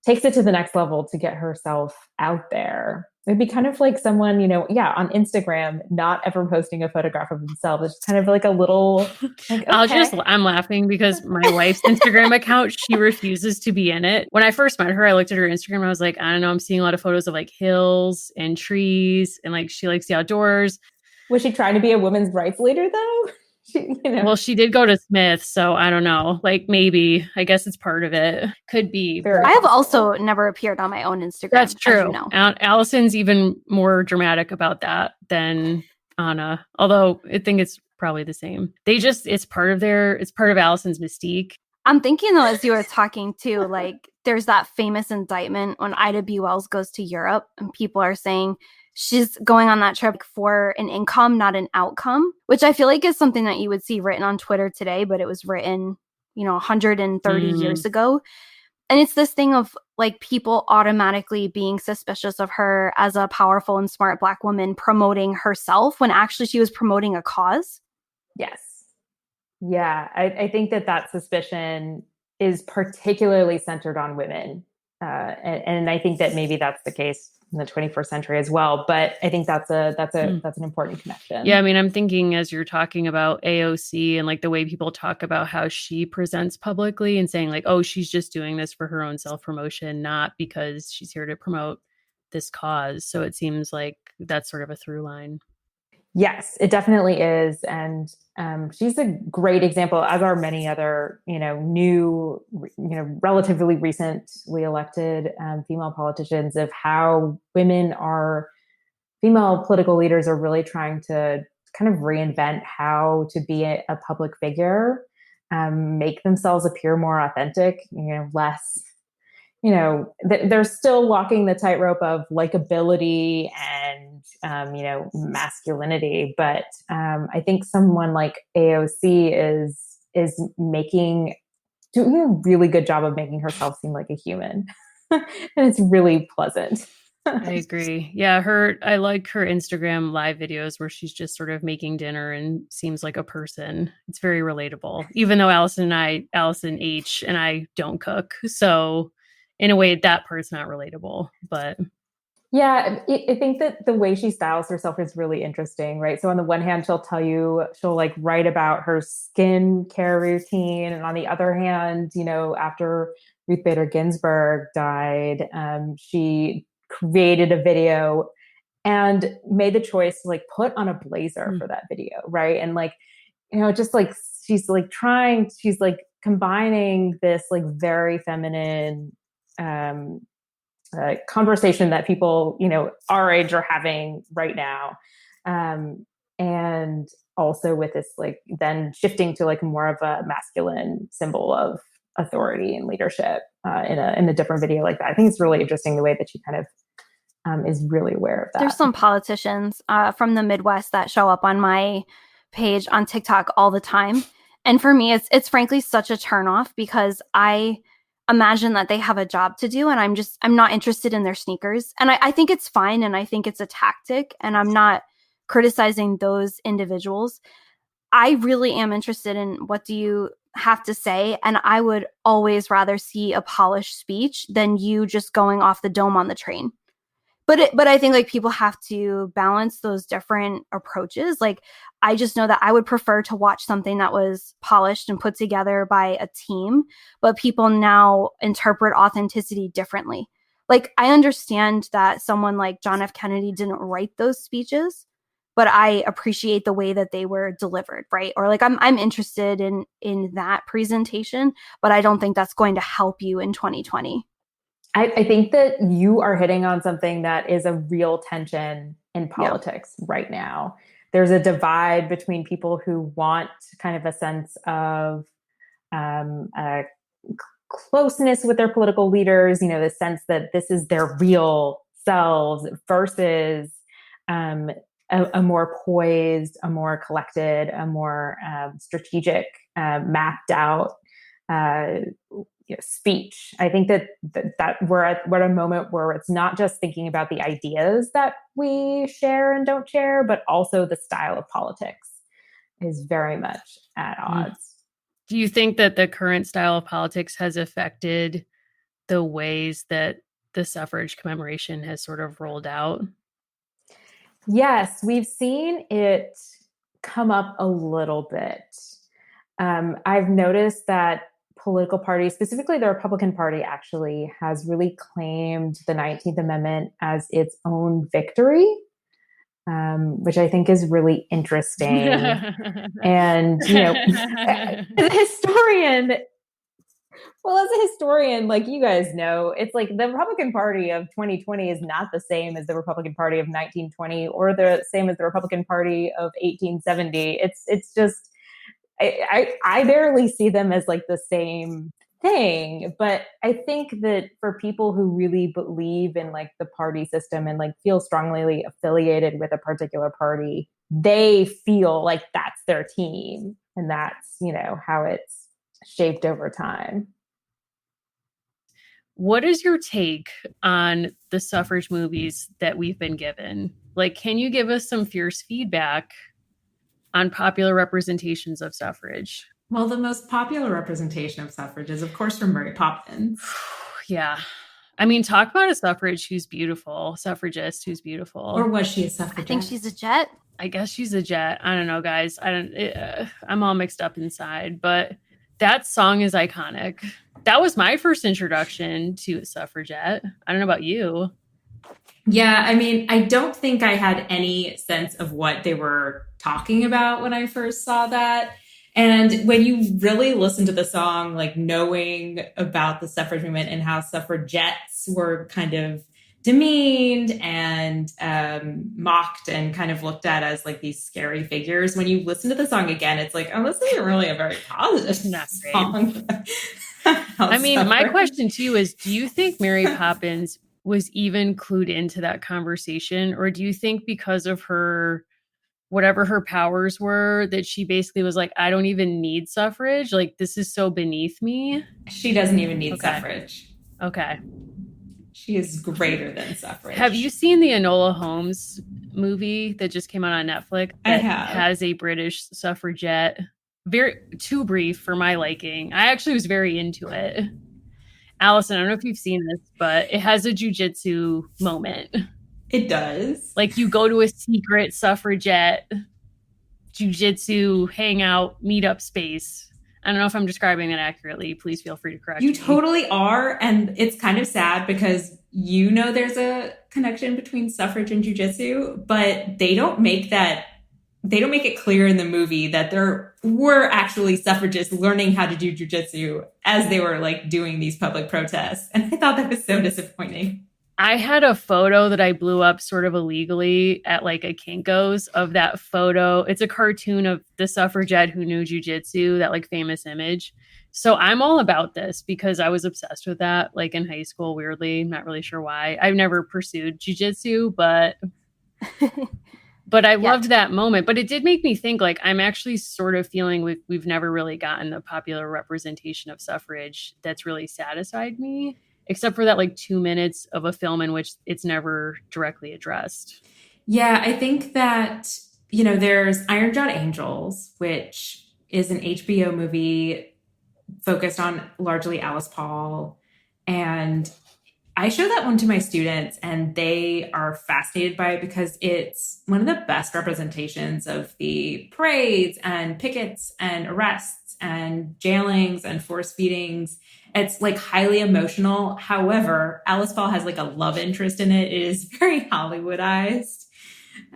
takes it to the next level to get herself out there. It'd be kind of like someone, on Instagram, not ever posting a photograph of themselves. It's just kind of like a little, like, okay. I'm laughing because my wife's Instagram account, she refuses to be in it. When I first met her, I looked at her Instagram and I was like, I don't know, I'm seeing a lot of photos of like hills and trees, and like she likes the outdoors. Was she trying to be a women's rights leader though? Well, she did go to Smith, so I don't know. Like maybe, I guess it's part of it. Could be. I have also never appeared on my own Instagram. That's true. Allison's even more dramatic about that than Anna, although I think it's probably the same. It's part of Allison's mystique. I'm thinking though, as you were talking too, like there's that famous indictment when Ida B. Wells goes to Europe and people are saying she's going on that trip for an income, not an outcome, which I feel like is something that you would see written on Twitter today, but it was written, 130 years ago. And it's this thing of like people automatically being suspicious of her as a powerful and smart Black woman promoting herself when actually she was promoting a cause. Yes. Yeah. I think that suspicion is particularly centered on women. And I think that maybe that's the case in the 21st century as well. But I think that's an important connection. Yeah. I mean, I'm thinking as you're talking about AOC and like the way people talk about how she presents publicly and saying like, oh, she's just doing this for her own self-promotion, not because she's here to promote this cause. So it seems like that's sort of a through line. Yes, it definitely is. And she's a great example, as are many other, new, relatively recently elected female politicians, of how female political leaders are really trying to kind of reinvent how to be a public figure, make themselves appear more authentic, less, they're still walking the tightrope of likability and, masculinity. But I think someone like AOC is doing a really good job of making herself seem like a human. And it's really pleasant. I agree. Yeah, I like her Instagram live videos where she's just sort of making dinner and seems like a person. It's very relatable, even though Allison H and I don't cook. So in a way that part's not relatable, but yeah, I think that the way she styles herself is really interesting, right? So on the one hand, she'll like write about her skin care routine. And on the other hand, after Ruth Bader Ginsburg died, she created a video and made the choice to like put on a blazer for that video, right? And like, just like she's like combining this like very feminine conversation that people, our age are having right now. And also with this, like then shifting to like more of a masculine symbol of authority and leadership in a different video like that. I think it's really interesting the way that she kind of is really aware of that. There's some politicians from the Midwest that show up on my page on TikTok all the time. And for me, it's frankly such a turnoff because I imagine that they have a job to do and I'm not interested in their sneakers. And I think it's fine. And I think it's a tactic and I'm not criticizing those individuals. I really am interested in what do you have to say. And I would always rather see a polished speech than you just going off the dome on the train. But I think like people have to balance those different approaches. Like I just know that I would prefer to watch something that was polished and put together by a team, but people now interpret authenticity differently. Like I understand that someone like John F. Kennedy didn't write those speeches, but I appreciate the way that they were delivered, right? Or like I'm interested in that presentation, but I don't think that's going to help you in 2020. I think that you are hitting on something that is a real tension in politics right now. There's a divide between people who want kind of a sense of closeness with their political leaders, the sense that this is their real selves versus a more poised, a more collected, a more strategic, mapped out speech. I think that we're at a moment where it's not just thinking about the ideas that we share and don't share, but also the style of politics is very much at odds. Do you think that the current style of politics has affected the ways that the suffrage commemoration has sort of rolled out? Yes, we've seen it come up a little bit. I've noticed that political parties, specifically the Republican Party, actually has really claimed the 19th Amendment as its own victory, which I think is really interesting. And, as a historian, like you guys know, it's like the Republican Party of 2020 is not the same as the Republican Party of 1920 or the same as the Republican Party of 1870. It's just, I barely see them as like the same thing, but I think that for people who really believe in like the party system and like feel strongly affiliated with a particular party, they feel like that's their team and that's, how it's shaped over time. What is your take on the suffrage movies that we've been given? Like, can you give us some fierce feedback on popular representations of suffrage? Well, the most popular representation of suffrage is, of course, from Mary Poppins. Yeah. I mean, talk about a suffragist who's beautiful. Or was she a suffragette? I think she's a jet. I guess she's a jet. I don't know, guys. I'm all mixed up inside, but that song is iconic. That was my first introduction to a suffragette. I don't know about you. Yeah, I mean, I don't think I had any sense of what they were talking about when I first saw that. And when you really listen to the song, like knowing about the suffrage movement and how suffragettes were kind of demeaned and mocked and kind of looked at as like these scary figures, when you listen to the song again, it's like, oh, this isn't really a very positive song. I mean, my question to you is, do you think Mary Poppins was even clued into that conversation? Or do you think because of her, whatever her powers were, that she basically was like, I don't even need suffrage. Like, this is so beneath me. She doesn't even need suffrage. Okay. She is greater than suffrage. Have you seen the Enola Holmes movie that just came out on Netflix? I have. Has a British suffragette. Very too brief for my liking. I actually was very into it. And Allison, I don't know if you've seen this, but it has a jujitsu moment. It does. Like you go to a secret suffragette jujitsu hangout meetup space. I don't know if I'm describing that accurately. Please feel free to correct me. You totally are. And it's kind of sad because you know there's a connection between suffrage and jujitsu, but they don't make it clear in the movie that there were actually suffragists learning how to do jujitsu as they were like doing these public protests. And I thought that was so disappointing. I had a photo that I blew up sort of illegally at like a Kinko's of that photo. It's a cartoon of the suffragette who knew jujitsu, that like famous image. So I'm all about this because I was obsessed with that like in high school, weirdly. Not really sure why. I've never pursued jujitsu, but I loved that moment. But it did make me think like I'm actually sort of feeling we've never really gotten the popular representation of suffrage that's really satisfied me. Except for that like 2 minutes of a film in which it's never directly addressed. Yeah, I think that, there's Iron Jawed Angels, which is an HBO movie focused on largely Alice Paul. And I show that one to my students and they are fascinated by it because it's one of the best representations of the parades and pickets and arrests and jailings and force feedings. It's like highly emotional. However, Alice Paul has like a love interest in it. It is very Hollywoodized.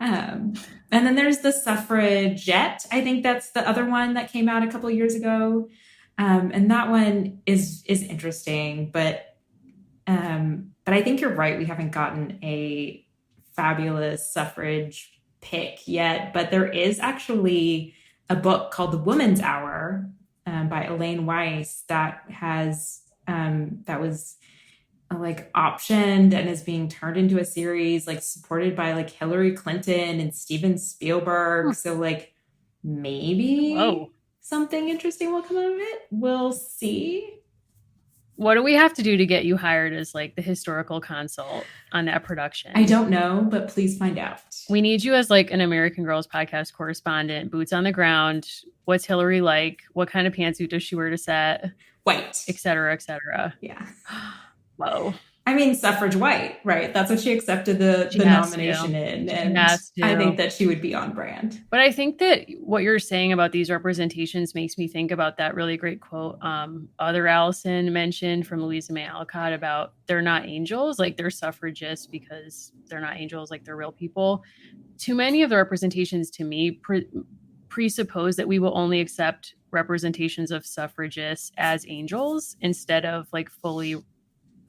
And then there's The Suffragette. I think that's the other one that came out a couple of years ago. And that one is interesting, but I think you're right. We haven't gotten a fabulous suffrage pick yet, but there is actually a book called The Woman's Hour by Elaine Weiss that has that was like optioned and is being turned into a series, like supported by like Hillary Clinton and Steven Spielberg. So like maybe something interesting will come out of it. We'll see. What do we have to do to get you hired as like the historical consult on that production? I don't know, but please find out. We need you as like an American Girls podcast correspondent, boots on the ground. What's Hillary like? What kind of pantsuit does she wear to set? White. Et cetera, et cetera. Yeah. Whoa. I mean, suffrage white, right? That's what she accepted the nomination in. And I think that she would be on brand. But I think that what you're saying about these representations makes me think about that really great quote other Allison mentioned from Louisa May Alcott about they're not angels, like they're suffragists because they're not angels, like they're real people. Too many of the representations to me presuppose that we will only accept representations of suffragists as angels instead of like fully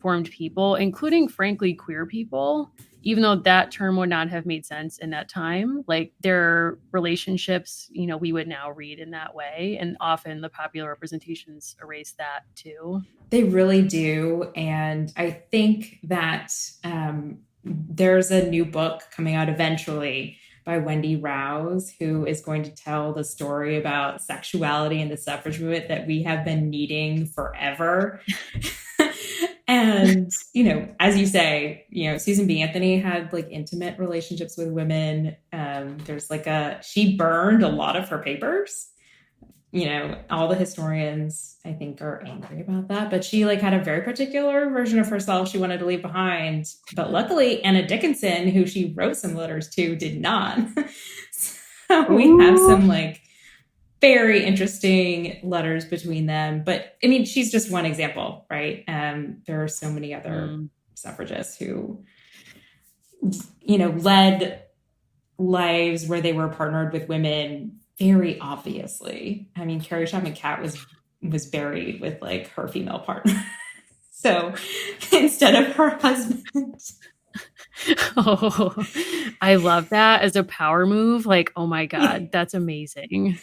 formed people, including frankly queer people, even though that term would not have made sense in that time. Like their relationships, we would now read in that way, and often the popular representations erase that too. They really do. And I think that there's a new book coming out eventually by Wendy Rouse, who is going to tell the story about sexuality in the suffrage movement that we have been needing forever. And, as you say, Susan B. Anthony had like intimate relationships with women. There's like she burned a lot of her papers. All the historians, I think, are angry about that. But she like had a very particular version of herself she wanted to leave behind. But luckily, Anna Dickinson, who she wrote some letters to, did not. So we have some like very interesting letters between them. But I mean, she's just one example, right? There are so many other suffragists who, led lives where they were partnered with women very obviously. I mean, Carrie Chapman Catt was buried with like her female partner. So instead of her husband. Oh, I love that as a power move. Like, oh my God, that's amazing.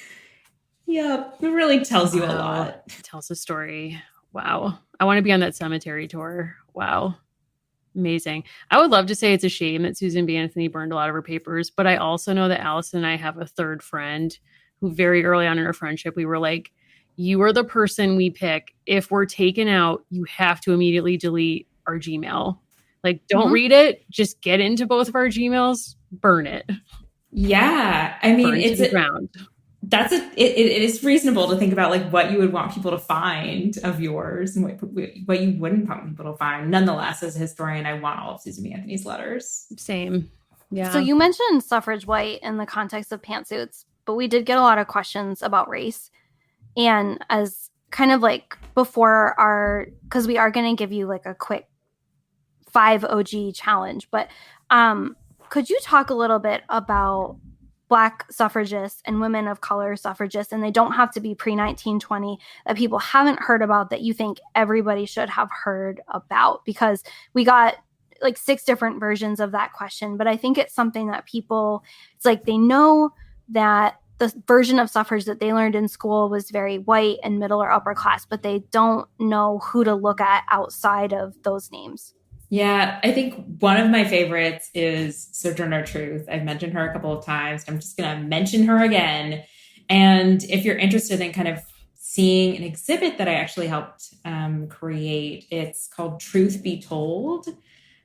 Yeah, it really tells you a lot. It tells a story. Wow. I want to be on that cemetery tour. Wow. Amazing. I would love to say it's a shame that Susan B. Anthony burned a lot of her papers, but I also know that Allison and I have a third friend who very early on in our friendship, we were like, you are the person we pick. If we're taken out, you have to immediately delete our Gmail. Like, don't read it. Just get into both of our Gmails, burn it. Yeah. I mean, it's the ground. it is reasonable to think about like what you would want people to find of yours and what you wouldn't want people to find. Nonetheless, as a historian, I want all of Susan B. Anthony's letters. Same. Yeah. So you mentioned suffrage white in the context of pantsuits, but we did get a lot of questions about race. And as kind of like before because we are going to give you like a quick 5 OG challenge, but could you talk a little bit about Black suffragists and women of color suffragists, and they don't have to be pre-1920, that people haven't heard about that you think everybody should have heard about? Because we got like 6 different versions of that question, but I think it's something that it's like they know that the version of suffrage that they learned in school was very white and middle or upper class, but they don't know who to look at outside of those names. Yeah, I think one of my favorites is Sojourner Truth. I've mentioned her a couple of times. I'm just going to mention her again. And if you're interested in kind of seeing an exhibit that I actually helped create, it's called Truth Be Told.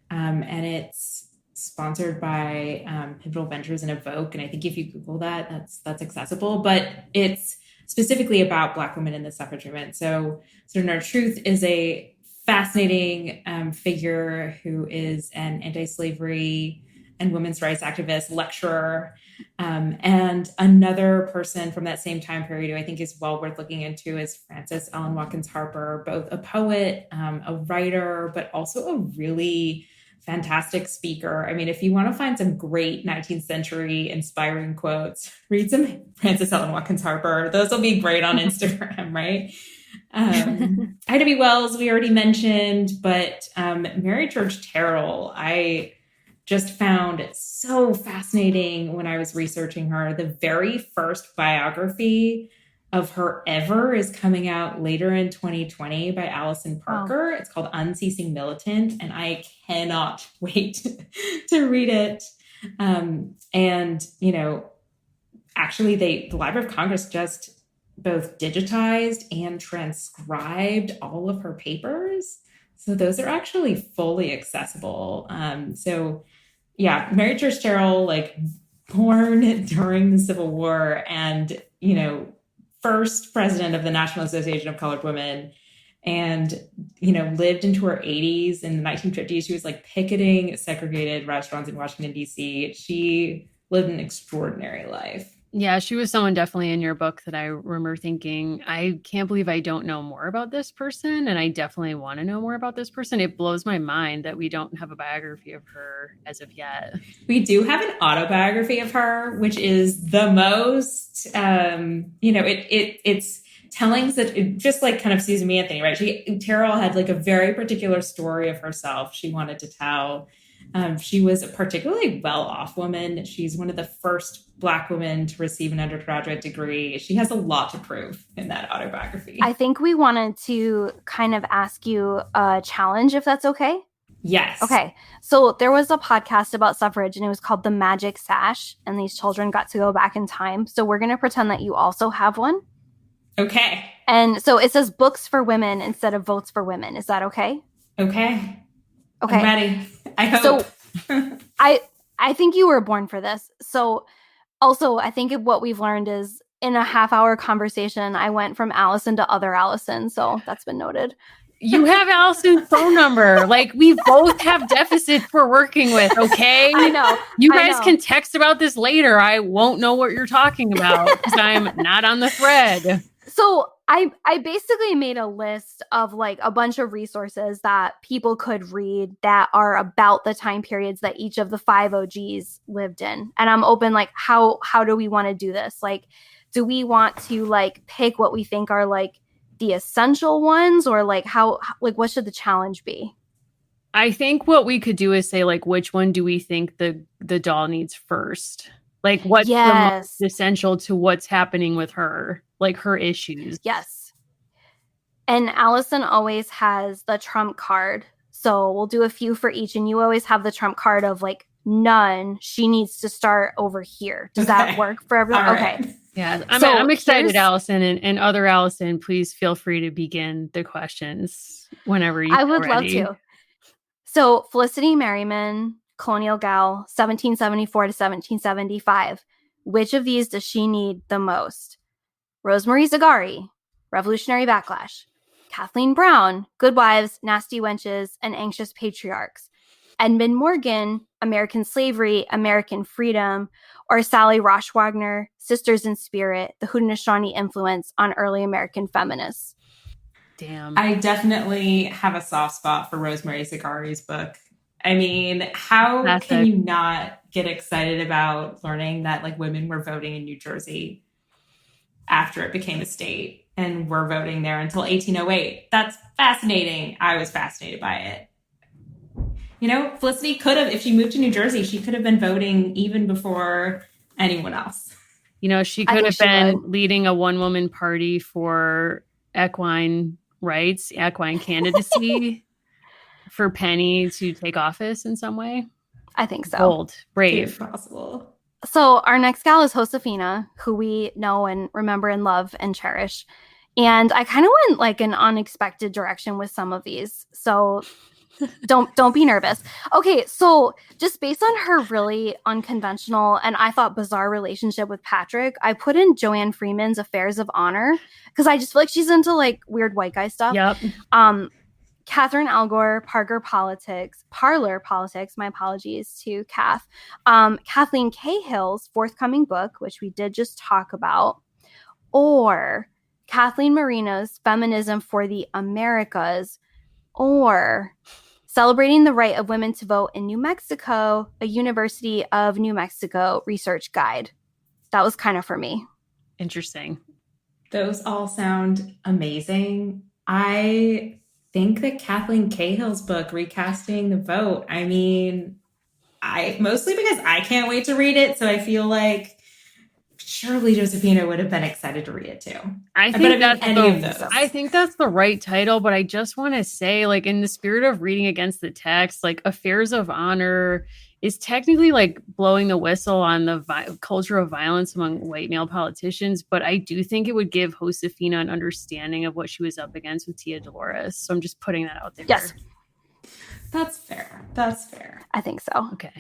And it's sponsored by Pivotal Ventures and Evoke. And I think if you Google that, that's accessible. But it's specifically about Black women in the suffrage movement. So Sojourner Truth is a fascinating figure who is an anti-slavery and women's rights activist, lecturer, and another person from that same time period who I think is well worth looking into is Frances Ellen Watkins Harper, both a poet, a writer, but also a really fantastic speaker. I mean, if you want to find some great 19th century inspiring quotes, read some Frances Ellen Watkins Harper. Those will be great on Instagram, right? Ida B. Wells, we already mentioned, but Mary Church Terrell, I just found so fascinating when I was researching her. The very first biography of her ever is coming out later in 2020 by Allison Parker. Oh. It's called Unceasing Militant, and I cannot wait to read it. And, you know, actually the Library of Congress just both digitized and transcribed all of her papers. So those are actually fully accessible. So yeah, Mary Church Terrell, like born during the Civil War and, you know, first president of the National Association of Colored Women, and, you know, lived into her 80s. In the 1950s, she was like picketing segregated restaurants in Washington, D.C. She lived an extraordinary life. Yeah, she was someone definitely in your book that I remember thinking, I can't believe I don't know more about this person. And I definitely want to know more about this person. It blows my mind that we don't have a biography of her as of yet. We do have an autobiography of her, which is the most, you know, it's telling that just like kind of Susan B. Anthony, right? Terrell had like a very particular story of herself she wanted to tell. She was a particularly well-off woman. She's one of the first Black women to receive an undergraduate degree. She has a lot to prove in that autobiography. I think we wanted to kind of ask you a challenge, if that's okay. Yes. Okay. So there was a podcast about suffrage and it was called The Magic Sash, and these children got to go back in time. So we're going to pretend that you also have one. Okay. And so it says books for women instead of votes for women. Is that okay? Okay. Okay. I'm ready. I hope. So I think you were born for this. So also, I think what we've learned is in a half-hour conversation, I went from Allison to other Allison. So that's been noted. You have Allison's phone number. Like, we both have deficits we're working with, okay? I know. You guys can text about this later. I won't know what you're talking about because I'm not on the thread. So I basically made a list of like a bunch of resources that people could read that are about the time periods that each of the 5 OGs lived in. And I'm open, like, how do we want to do this? Like, do we want to like pick what we think are like the essential ones, or like what should the challenge be? I think what we could do is say, like, which one do we think the doll needs first? Like, what's the most essential to what's happening with her, like her issues? Yes. And Allison always has the trump card. So we'll do a few for each. And you always have the trump card of like, none. She needs to start over here. Does that work for everyone? Right. Okay. Yeah. I'm excited, Allison, and other Allison, please feel free to begin the questions whenever you I would ready. love to. So Felicity Merriman, colonial gal, 1774 to 1775. Which of these does she need the most? Rosemary Zagari, Revolutionary Backlash. Kathleen Brown, Good Wives, Nasty Wenches, and Anxious Patriarchs. Edmund Morgan, American Slavery, American Freedom, or Sally Roshwagner, Sisters in Spirit, the Haudenosaunee influence on early American feminists. Damn. I definitely have a soft spot for Rosemary Zagari's book. I mean, how Classic. can you not get excited about learning that like women were voting in New Jersey after it became a state and were voting there until 1808? That's fascinating. I was fascinated by it. You know, Felicity could have, if she moved to New Jersey, she could have been voting even before anyone else. You know, she I could think have she been would. leading a one-woman party for equine rights, equine candidacy for Penny to take office in some way. I think so. Bold, brave. It's possible. So our next gal is Josefina, who we know and remember and love and cherish. And I kind of went like an unexpected direction with some of these. So don't be nervous. Okay, so just based on her really unconventional and I thought bizarre relationship with Patrick, I put in Joanne Freeman's Affairs of Honor because I just feel like she's into like weird white guy stuff. Yep. Catherine Algor, Parlor Politics, my apologies to Kath. Kathleen Cahill's forthcoming book, which we did just talk about, or Kathleen Marino's Feminism for the Americas, or Celebrating the Right of Women to Vote in New Mexico, a University of New Mexico research guide. That was kind of for me. Interesting. Those all sound amazing. I think that Kathleen Cahill's book, Recasting the Vote, I mean, mostly because I can't wait to read it. So I feel like surely Josefina would have been excited to read it too. I think that's the right title, but I just want to say, like, in the spirit of reading against the text, like Affairs of Honor is technically like blowing the whistle on the culture of violence among white male politicians, but I do think it would give Josefina an understanding of what she was up against with Tia Dolores. So I'm just putting that out there. Yes. That's fair. I think so. Okay.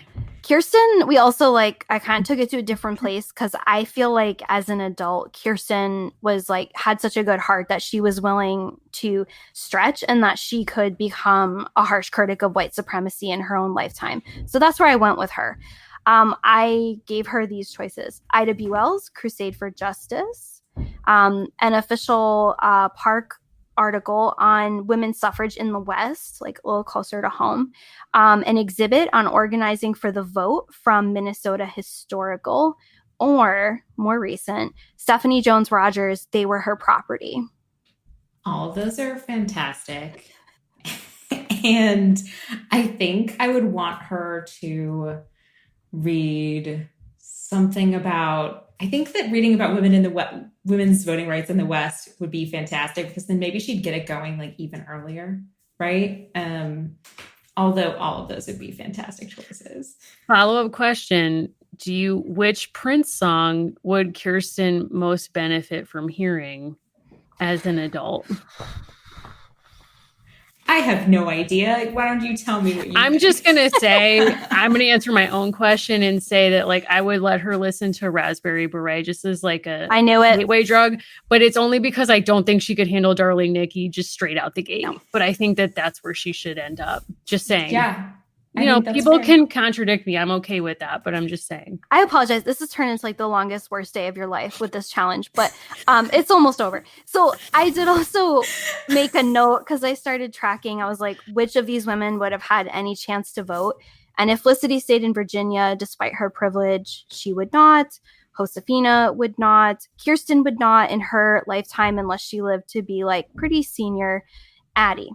Kirsten, we also like, I kind of took it to a different place because I feel like as an adult, Kirsten was like, had such a good heart that she was willing to stretch and that she could become a harsh critic of white supremacy in her own lifetime. So that's where I went with her. I gave her these choices. Ida B. Wells, Crusade for Justice, an official Park article on women's suffrage in the West, like a little closer to home, an exhibit on organizing for the vote from Minnesota Historical, or more recent, Stephanie Jones Rogers, They Were Her Property. All of those are fantastic. And I think I would want her to read something about, I think that reading about women in the women's voting rights in the West would be fantastic because then maybe she'd get it going like even earlier, right? Although all of those would be fantastic choices. Follow-up question. Which Prince song would Kirsten most benefit from hearing as an adult? I have no idea. Why don't you tell me what you I'm think? just going to say, I'm going to answer my own question and say that like I would let her listen to Raspberry Beret just as like a gateway drug, but it's only because I don't think she could handle Darling Nikki just straight out the gate. No. But I think that that's where she should end up. Just saying. Yeah. You know, people can contradict me. I'm okay with that, but I'm just saying. I apologize. This has turned into like the longest, worst day of your life with this challenge, but it's almost over. So I did also make a note because I started tracking. I was like, which of these women would have had any chance to vote? And if Felicity stayed in Virginia, despite her privilege, she would not. Josefina would not. Kirsten would not in her lifetime unless she lived to be like pretty senior. Addie.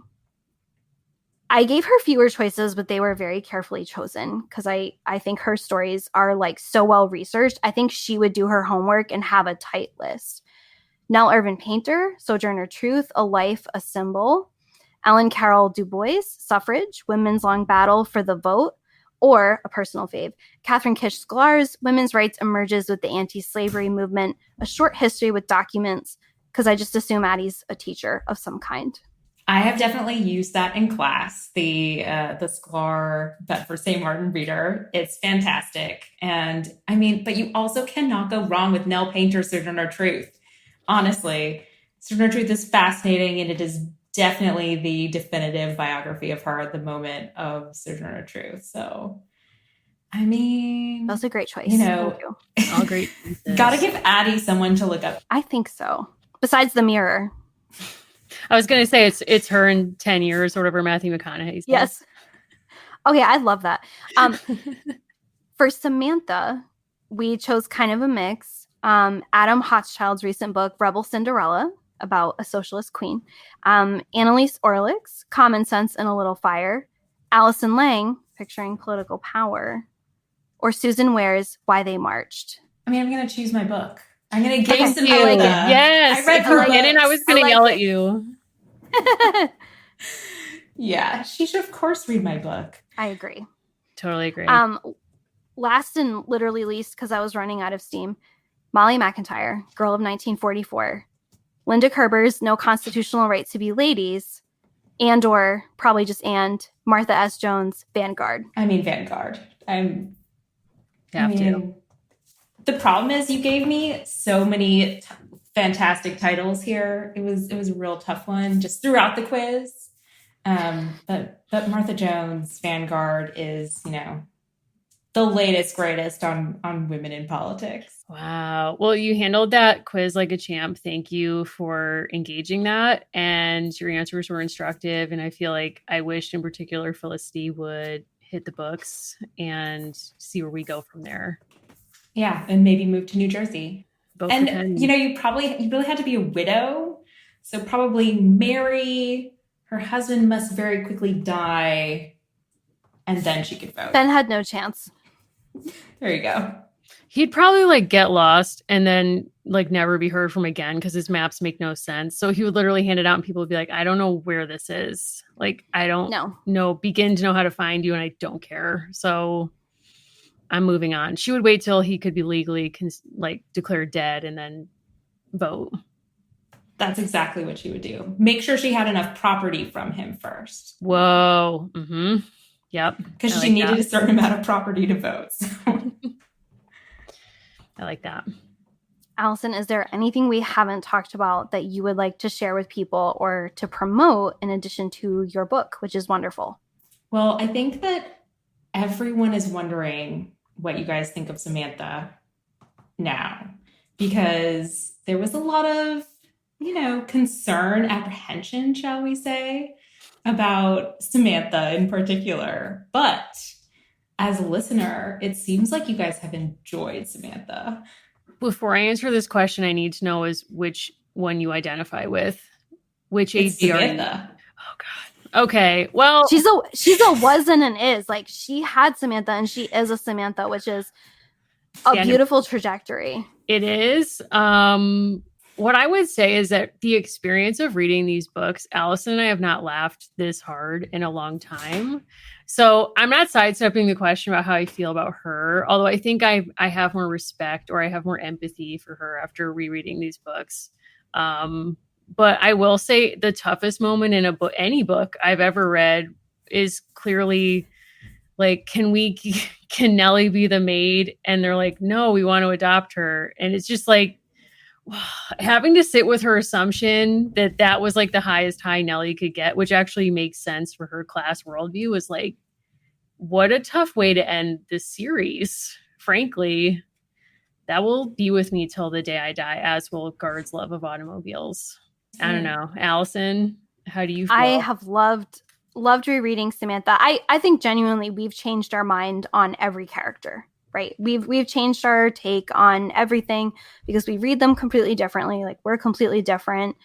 I gave her fewer choices, but they were very carefully chosen because I think her stories are like so well researched. I think she would do her homework and have a tight list. Nell Irvin Painter, Sojourner Truth, A Life, a Symbol. Ellen Carroll Du Bois, Suffrage, Women's Long Battle for the Vote. Or, a personal fave, Catherine Kish Sklar's Women's Rights Emerges with the Anti-Slavery Movement, A Short History with Documents, because I just assume Addie's a teacher of some kind. I have definitely used that in class, the Sklar, but for St. Martin reader. It's fantastic. And I mean, but you also cannot go wrong with Nell Painter's Sojourner Truth. Honestly, Sojourner Truth is fascinating, and it is definitely the definitive biography of her at the moment of Sojourner Truth. So, I mean, That's a great choice. You know, all great. Gotta give Addie someone to look up. I think so. Besides The Mirror. I was going to say it's her in 10 years or whatever Matthew McConaughey said. Yes. Okay, I love that. For Samantha, we chose kind of a mix. Adam Hochschild's recent book, Rebel Cinderella, about a socialist queen. Annalise Orlick's Common Sense and a Little Fire. Allison Lange, picturing political power. Or Susan Ware's Why They Marched. I mean, I'm going to choose my book. I'm going to give Thank Samantha. you. Yes. I read her book. And I was going to yell at you. Yeah, she should of course read my book. I agree. Totally agree. Last and literally least, because I was running out of steam, Molly McIntyre, Girl of 1944. Linda Kerber's No Constitutional Right to Be Ladies, and or probably just Martha S. Jones' Vanguard. I mean, Vanguard. The problem is you gave me so many fantastic titles here. It was a real tough one just throughout the quiz. But Martha Jones' Vanguard is, the latest, greatest on women in politics. Wow. Well, you handled that quiz like a champ. Thank you for engaging that. And your answers were instructive. And I feel like I wished in particular Felicity would hit the books and see where we go from there. Yeah. And maybe move to New Jersey. Both and, depend. you really had to be a widow. So probably marry. Her husband must very quickly die. And then she could vote. Ben had no chance. There you go. He'd probably get lost and then never be heard from again because his maps make no sense. So he would literally hand it out and people would be like, I don't know where this is. I don't begin to know how to find you and I don't care. So I'm moving on. She would wait till he could be legally declared dead and then vote. That's exactly what she would do. Make sure she had enough property from him first. Whoa. Mm-hmm. Yep. Because she needed a certain amount of property to vote. So. I like that. Allison, is there anything we haven't talked about that you would like to share with people or to promote in addition to your book, which is wonderful? Well, I think that everyone is wondering what you guys think of Samantha now, because there was a lot of, concern, apprehension, shall we say, about Samantha in particular. But as a listener, it seems like you guys have enjoyed Samantha. Before I answer this question, I need to know is which one you identify with. Which it's AD are you? Samantha. Oh God. Okay. Well, she's a wasn't and is. She had Samantha and she is a Samantha, which is a beautiful trajectory. It is. What I would say is that the experience of reading these books, Allison and I have not laughed this hard in a long time. So I'm not sidestepping the question about how I feel about her, although I think I have more respect or I have more empathy for her after rereading these books. But I will say the toughest moment in any book I've ever read is clearly can Nellie be the maid? And they're like, no, we want to adopt her. And it's just having to sit with her assumption that was the highest high Nellie could get, which actually makes sense for her class worldview, was what a tough way to end this series. Frankly, that will be with me till the day I die, as will Guard's love of automobiles. I don't know. Allison, how do you feel? I have loved rereading Samantha. I think genuinely we've changed our mind on every character. Right. We've changed our take on everything because we read them completely differently. We're completely different.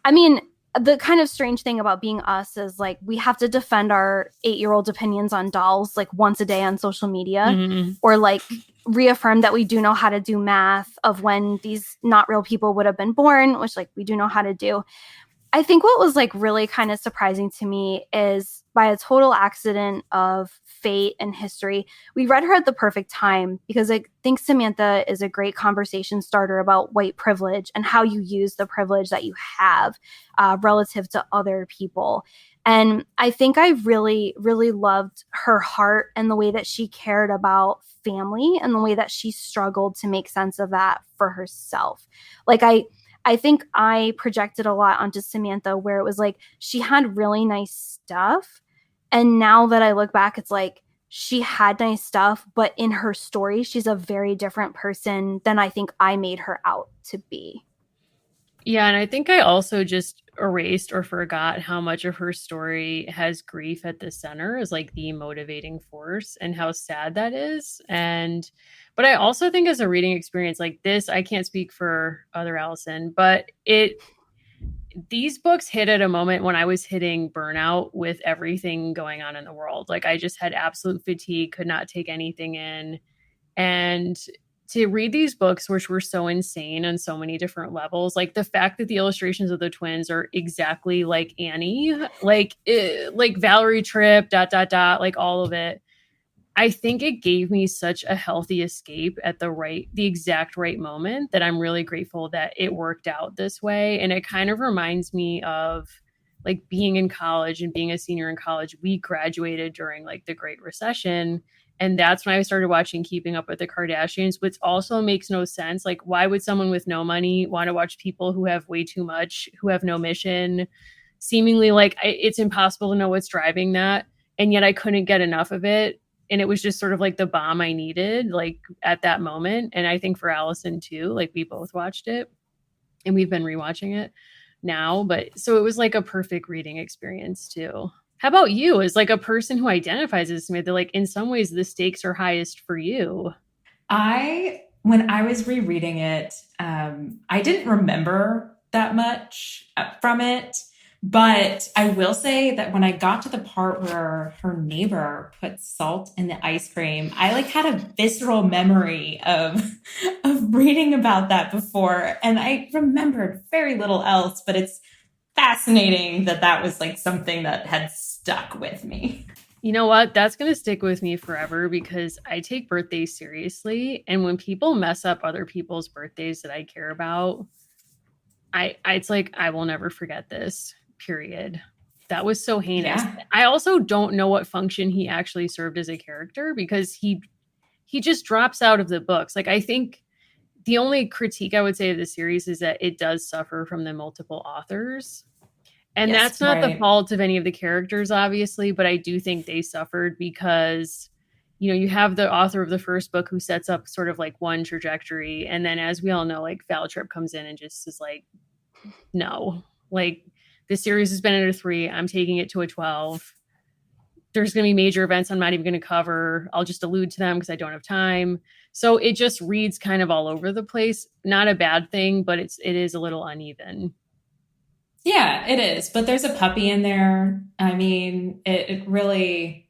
I mean, the kind of strange thing about being us is we have to defend our 8-year-old opinions on dolls once a day on social media, mm-hmm. or reaffirm that we do know how to do math of when these not real people would have been born, which we do know how to do. I think what was like really kind of surprising to me is by a total accident of fate and history, we read her at the perfect time because I think Samantha is a great conversation starter about white privilege and how you use the privilege that you have relative to other people. And I think I really, really loved her heart and the way that she cared about family and the way that she struggled to make sense of that for herself. Like I think I projected a lot onto Samantha where it was like she had really nice stuff. And now that I look back, it's like she had nice stuff, but in her story, she's a very different person than I think I made her out to be. Yeah, and I think I also just erased or forgot how much of her story has grief at the center as like the motivating force and how sad that is. But I also think as a reading experience like this, I can't speak for other Allison, but these books hit at a moment when I was hitting burnout with everything going on in the world. Like I just had absolute fatigue, could not take anything in. And to read these books, which were so insane on so many different levels, like the fact that the illustrations of the twins are exactly like Annie, like Valerie Tripp, ... like all of it. I think it gave me such a healthy escape at the exact right moment that I'm really grateful that it worked out this way. And it kind of reminds me of like being in college and being a senior in college. We graduated during like the Great Recession. And that's when I started watching Keeping Up with the Kardashians, which also makes no sense. Like, why would someone with no money want to watch people who have way too much, who have no mission? Seemingly like it's impossible to know what's driving that. And yet I couldn't get enough of it. And it was just sort of like the bomb I needed, like at that moment. And I think for Allison too, like we both watched it and we've been rewatching it now. But so it was like a perfect reading experience too. How about you as like a person who identifies as Smith? Like in some ways the stakes are highest for you. When I was rereading it, I didn't remember that much from it. But I will say that when I got to the part where her neighbor put salt in the ice cream, I like had a visceral memory of reading about that before. And I remembered very little else, but it's fascinating that was like something that had stuck with me. You know what? That's going to stick with me forever because I take birthdays seriously. And when people mess up other people's birthdays that I care about, it's like, I will never forget this. Period. That was so heinous. Yeah. I also don't know what function he actually served as a character because he just drops out of the books. Like I think the only critique I would say of the series is that it does suffer from the multiple authors. And yes, that's not the fault of any of the characters, obviously, but I do think they suffered because, you know, you have the author of the first book who sets up sort of like one trajectory. And then as we all know, like Val Tripp comes in and just is like, no, like, this series has been at a 3. I'm taking it to a 12. There's going to be major events I'm not even going to cover. I'll just allude to them because I don't have time. So it just reads kind of all over the place. Not a bad thing, but it is a little uneven. Yeah, it is. But there's a puppy in there. I mean, it really,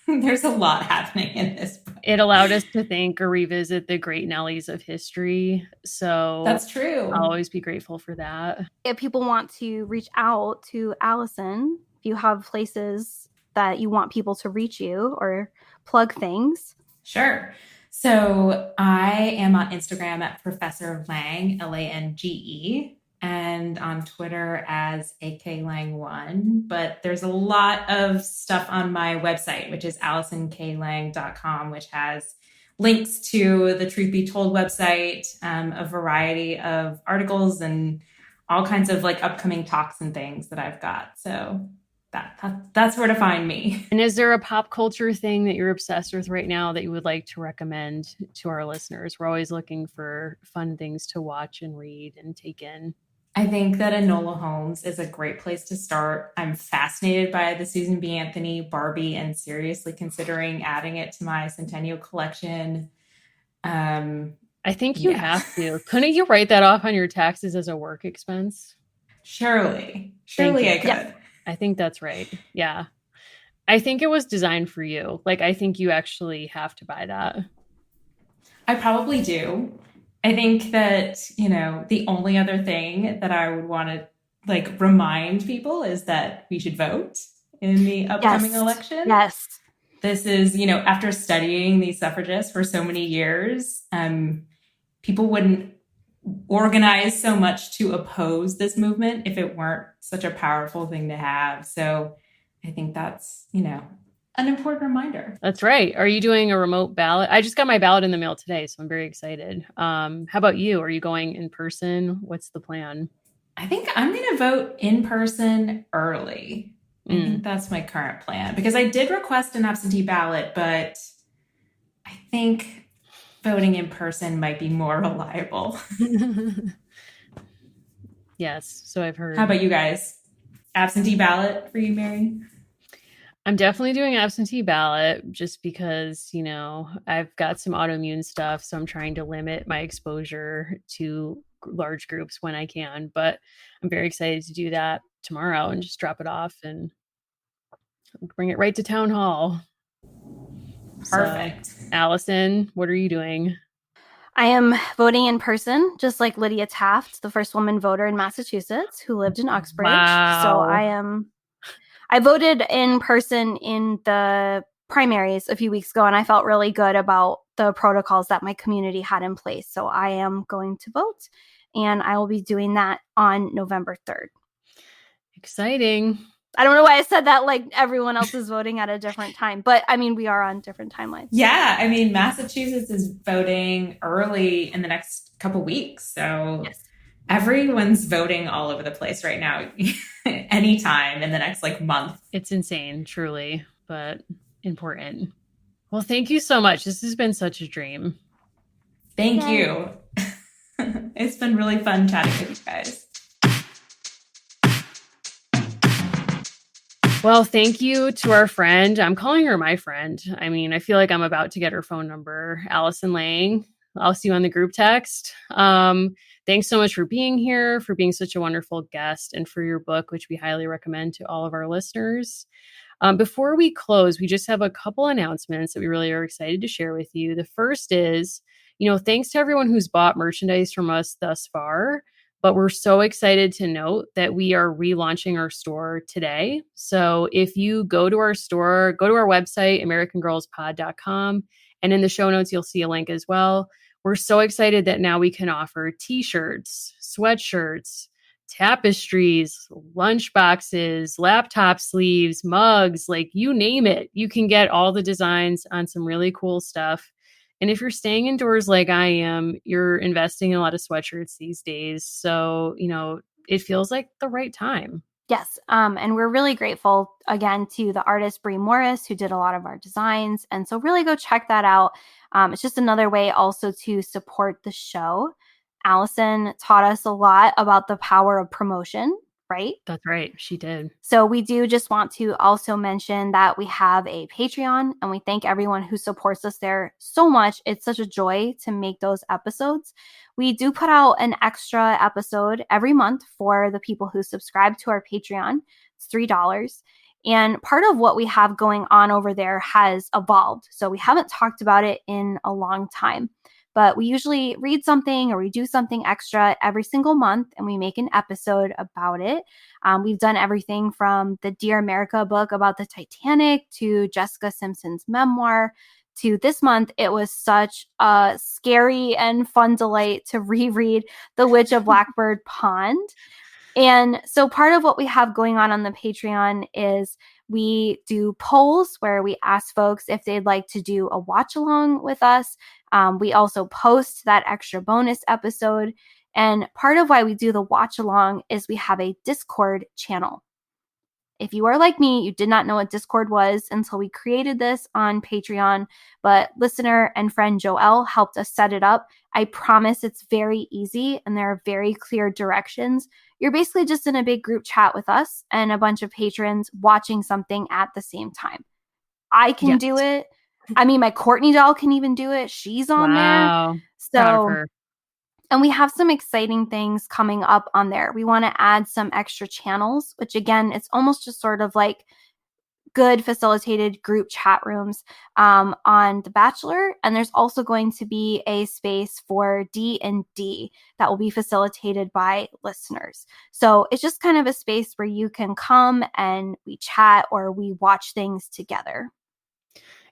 there's a lot happening in this book. It allowed us to think or revisit the great Nellies of history. So that's true. I'll always be grateful for that. If people want to reach out to Allison, if you have places that you want people to reach you or plug things. Sure. So I am on Instagram at Professor Lange, Lange, and on Twitter as aklang1. But there's a lot of stuff on my website, which is AllisonKlang.com, which has links to the Truth Be Told website, a variety of articles and all kinds of like upcoming talks and things that I've got. So that's where to find me. And is there a pop culture thing that you're obsessed with right now that you would like to recommend to our listeners? We're always looking for fun things to watch and read and take in. I think that Enola Holmes is a great place to start. I'm fascinated by the Susan B. Anthony Barbie and seriously considering adding it to my Centennial collection. I think you have to. Couldn't you write that off on your taxes as a work expense? Surely I could. Yeah. I think that's right. Yeah. I think it was designed for you. Like, I think you actually have to buy that. I probably do. I think that, you know, the only other thing that I would want to like remind people is that we should vote in the upcoming election. Yes. This is, after studying these suffragists for so many years, people wouldn't organize so much to oppose this movement if it weren't such a powerful thing to have. So I think that's, an important reminder. That's right. Are you doing a remote ballot? I just got my ballot in the mail today, so I'm very excited. How about you? Are you going in person? What's the plan? I think I'm going to vote in person early. I think that's my current plan because I did request an absentee ballot, but I think voting in person might be more reliable. Yes, so I've heard. How about you guys? Absentee ballot for you, Mary? I'm definitely doing absentee ballot just because, I've got some autoimmune stuff. So I'm trying to limit my exposure to large groups when I can. But I'm very excited to do that tomorrow and just drop it off and bring it right to town hall. Perfect. So, Allison, what are you doing? I am voting in person, just like Lydia Taft, the first woman voter in Massachusetts who lived in Uxbridge. Wow. So I voted in person in the primaries a few weeks ago, and I felt really good about the protocols that my community had in place. So I am going to vote, and I will be doing that on November 3rd. Exciting. I don't know why I said that like everyone else is voting at a different time, but I mean, we are on different timelines. Yeah, I mean, Massachusetts is voting early in the next couple weeks. So yes. Everyone's voting all over the place right now, anytime in the next month. It's insane, truly, but important. Well, thank you so much. This has been such a dream. Thank you. It's been really fun chatting with you guys. Well, thank you to our friend. I'm calling her my friend. I mean, I feel like I'm about to get her phone number. Allison Lange. I'll see you on the group text. Thanks so much for being here, for being such a wonderful guest, and for your book, which we highly recommend to all of our listeners. Before we close, we just have a couple announcements that we really are excited to share with you. The first is, thanks to everyone who's bought merchandise from us thus far. But we're so excited to note that we are relaunching our store today. So if you go to our store, go to our website, americangirlspod.com, and in the show notes, you'll see a link as well. We're so excited that now we can offer t-shirts, sweatshirts, tapestries, lunch boxes, laptop sleeves, mugs, you name it. You can get all the designs on some really cool stuff. And if you're staying indoors like I am, you're investing in a lot of sweatshirts these days. So, it feels like the right time. Yes. And we're really grateful again to the artist Brie Morris, who did a lot of our designs. And so really go check that out. It's just another way also to support the show. Allison taught us a lot about the power of promotion, right? That's right. She did. So we do just want to also mention that we have a Patreon, and we thank everyone who supports us there so much. It's such a joy to make those episodes. We do put out an extra episode every month for the people who subscribe to our Patreon. It's $3. And part of what we have going on over there has evolved. So we haven't talked about it in a long time. But we usually read something or we do something extra every single month, and we make an episode about it. We've done everything from the Dear America book about the Titanic to Jessica Simpson's memoir to this month. It was such a scary and fun delight to reread The Witch of Blackbird Pond. And so part of what we have going on the Patreon is we do polls where we ask folks if they'd like to do a watch along with us. We also post that extra bonus episode. And part of why we do the watch along is we have a Discord channel. If you are like me, you did not know what Discord was until we created this on Patreon, but listener and friend Joelle helped us set it up. I promise it's very easy and there are very clear directions. You're basically just in a big group chat with us and a bunch of patrons watching something at the same time. I can do it. I mean, my Courtney doll can even do it. She's on there. So, and we have some exciting things coming up on there. We want to add some extra channels, which again, it's almost just sort of like good facilitated group chat rooms on The Bachelor, and there's also going to be a space for D&D that will be facilitated by listeners. So it's just kind of a space where you can come and we chat or we watch things together.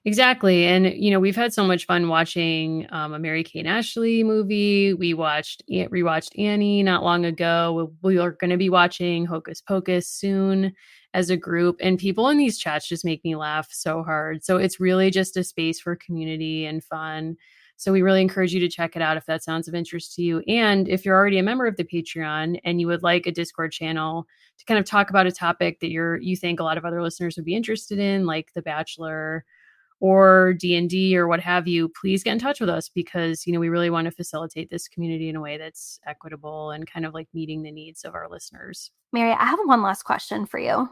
Exactly. And, we've had so much fun watching a Mary-Kate and Ashley movie. We rewatched Annie not long ago. We are going to be watching Hocus Pocus soon as a group. And people in these chats just make me laugh so hard. So it's really just a space for community and fun. So we really encourage you to check it out if that sounds of interest to you. And if you're already a member of the Patreon and you would like a Discord channel to kind of talk about a topic that you think a lot of other listeners would be interested in, like The Bachelor or D&D or what have you, please get in touch with us because, we really want to facilitate this community in a way that's equitable and kind of like meeting the needs of our listeners. Mary, I have one last question for you.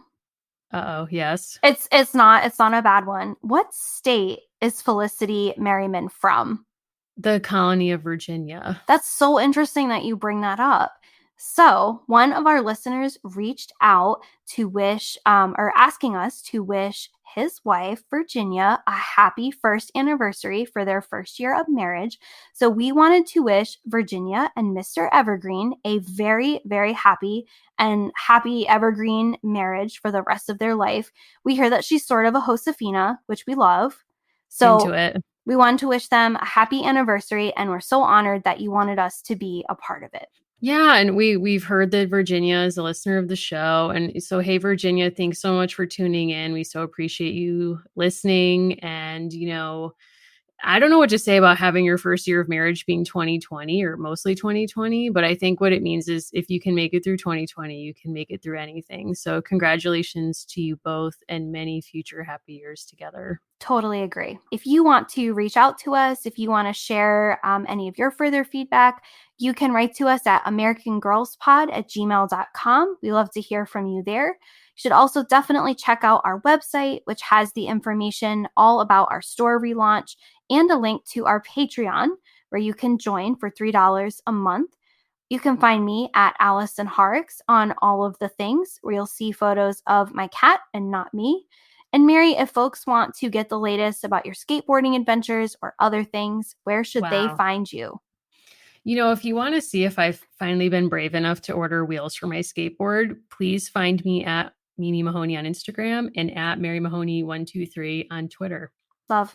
Uh-oh, yes. It's not a bad one. What state is Felicity Merriman from? The colony of Virginia. That's so interesting that you bring that up. So one of our listeners reached out to wish, or asking us to wish his wife, Virginia, a happy first anniversary for their first year of marriage. So we wanted to wish Virginia and Mr. Evergreen a very, very happy evergreen marriage for the rest of their life. We hear that she's sort of a Josefina, which we love. So into it. We wanted to wish them a happy anniversary, and we're so honored that you wanted us to be a part of it. Yeah, and we've heard that Virginia is a listener of the show. And so, hey, Virginia, thanks so much for tuning in. We so appreciate you listening. And, I don't know what to say about having your first year of marriage being 2020 or mostly 2020, but I think what it means is if you can make it through 2020, you can make it through anything. So congratulations to you both and many future happy years together. Totally agree. If you want to reach out to us, if you want to share any of your further feedback, you can write to us at americangirlspod@gmail.com. We love to hear from you there. You should also definitely check out our website, which has the information all about our store relaunch and a link to our Patreon, where you can join for $3 a month. You can find me at Allison Horrocks on all of the things, where you'll see photos of my cat and not me. And Mary, if folks want to get the latest about your skateboarding adventures or other things, where should they find you? If you want to see if I've finally been brave enough to order wheels for my skateboard, please find me at Mimi Mahoney on Instagram and at Mary Mahoney 123 on Twitter. Love.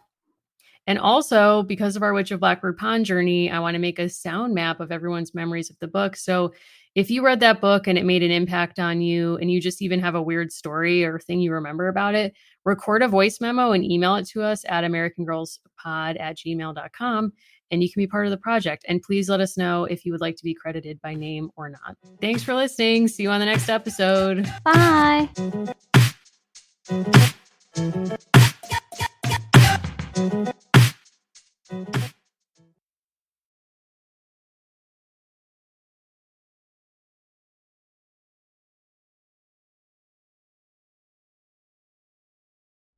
And also, because of our Witch of Blackbird Pond journey, I want to make a sound map of everyone's memories of the book. So if you read that book and it made an impact on you, and you just even have a weird story or thing you remember about it, record a voice memo and email it to us at americangirlspod@gmail.com, and you can be part of the project. And please let us know if you would like to be credited by name or not. Thanks for listening. See you on the next episode. Bye.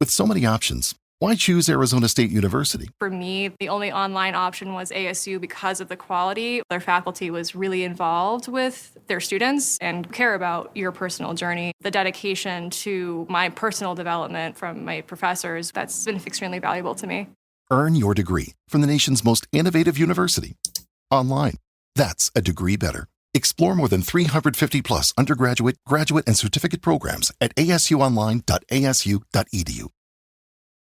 With so many options, why choose Arizona State University? For me, the only online option was ASU because of the quality. Their faculty was really involved with their students and care about your personal journey. The dedication to my personal development from my professors, that's been extremely valuable to me. Earn your degree from the nation's most innovative university. Online. That's a degree better. Explore more than 350 plus undergraduate, graduate, and certificate programs at asuonline.asu.edu.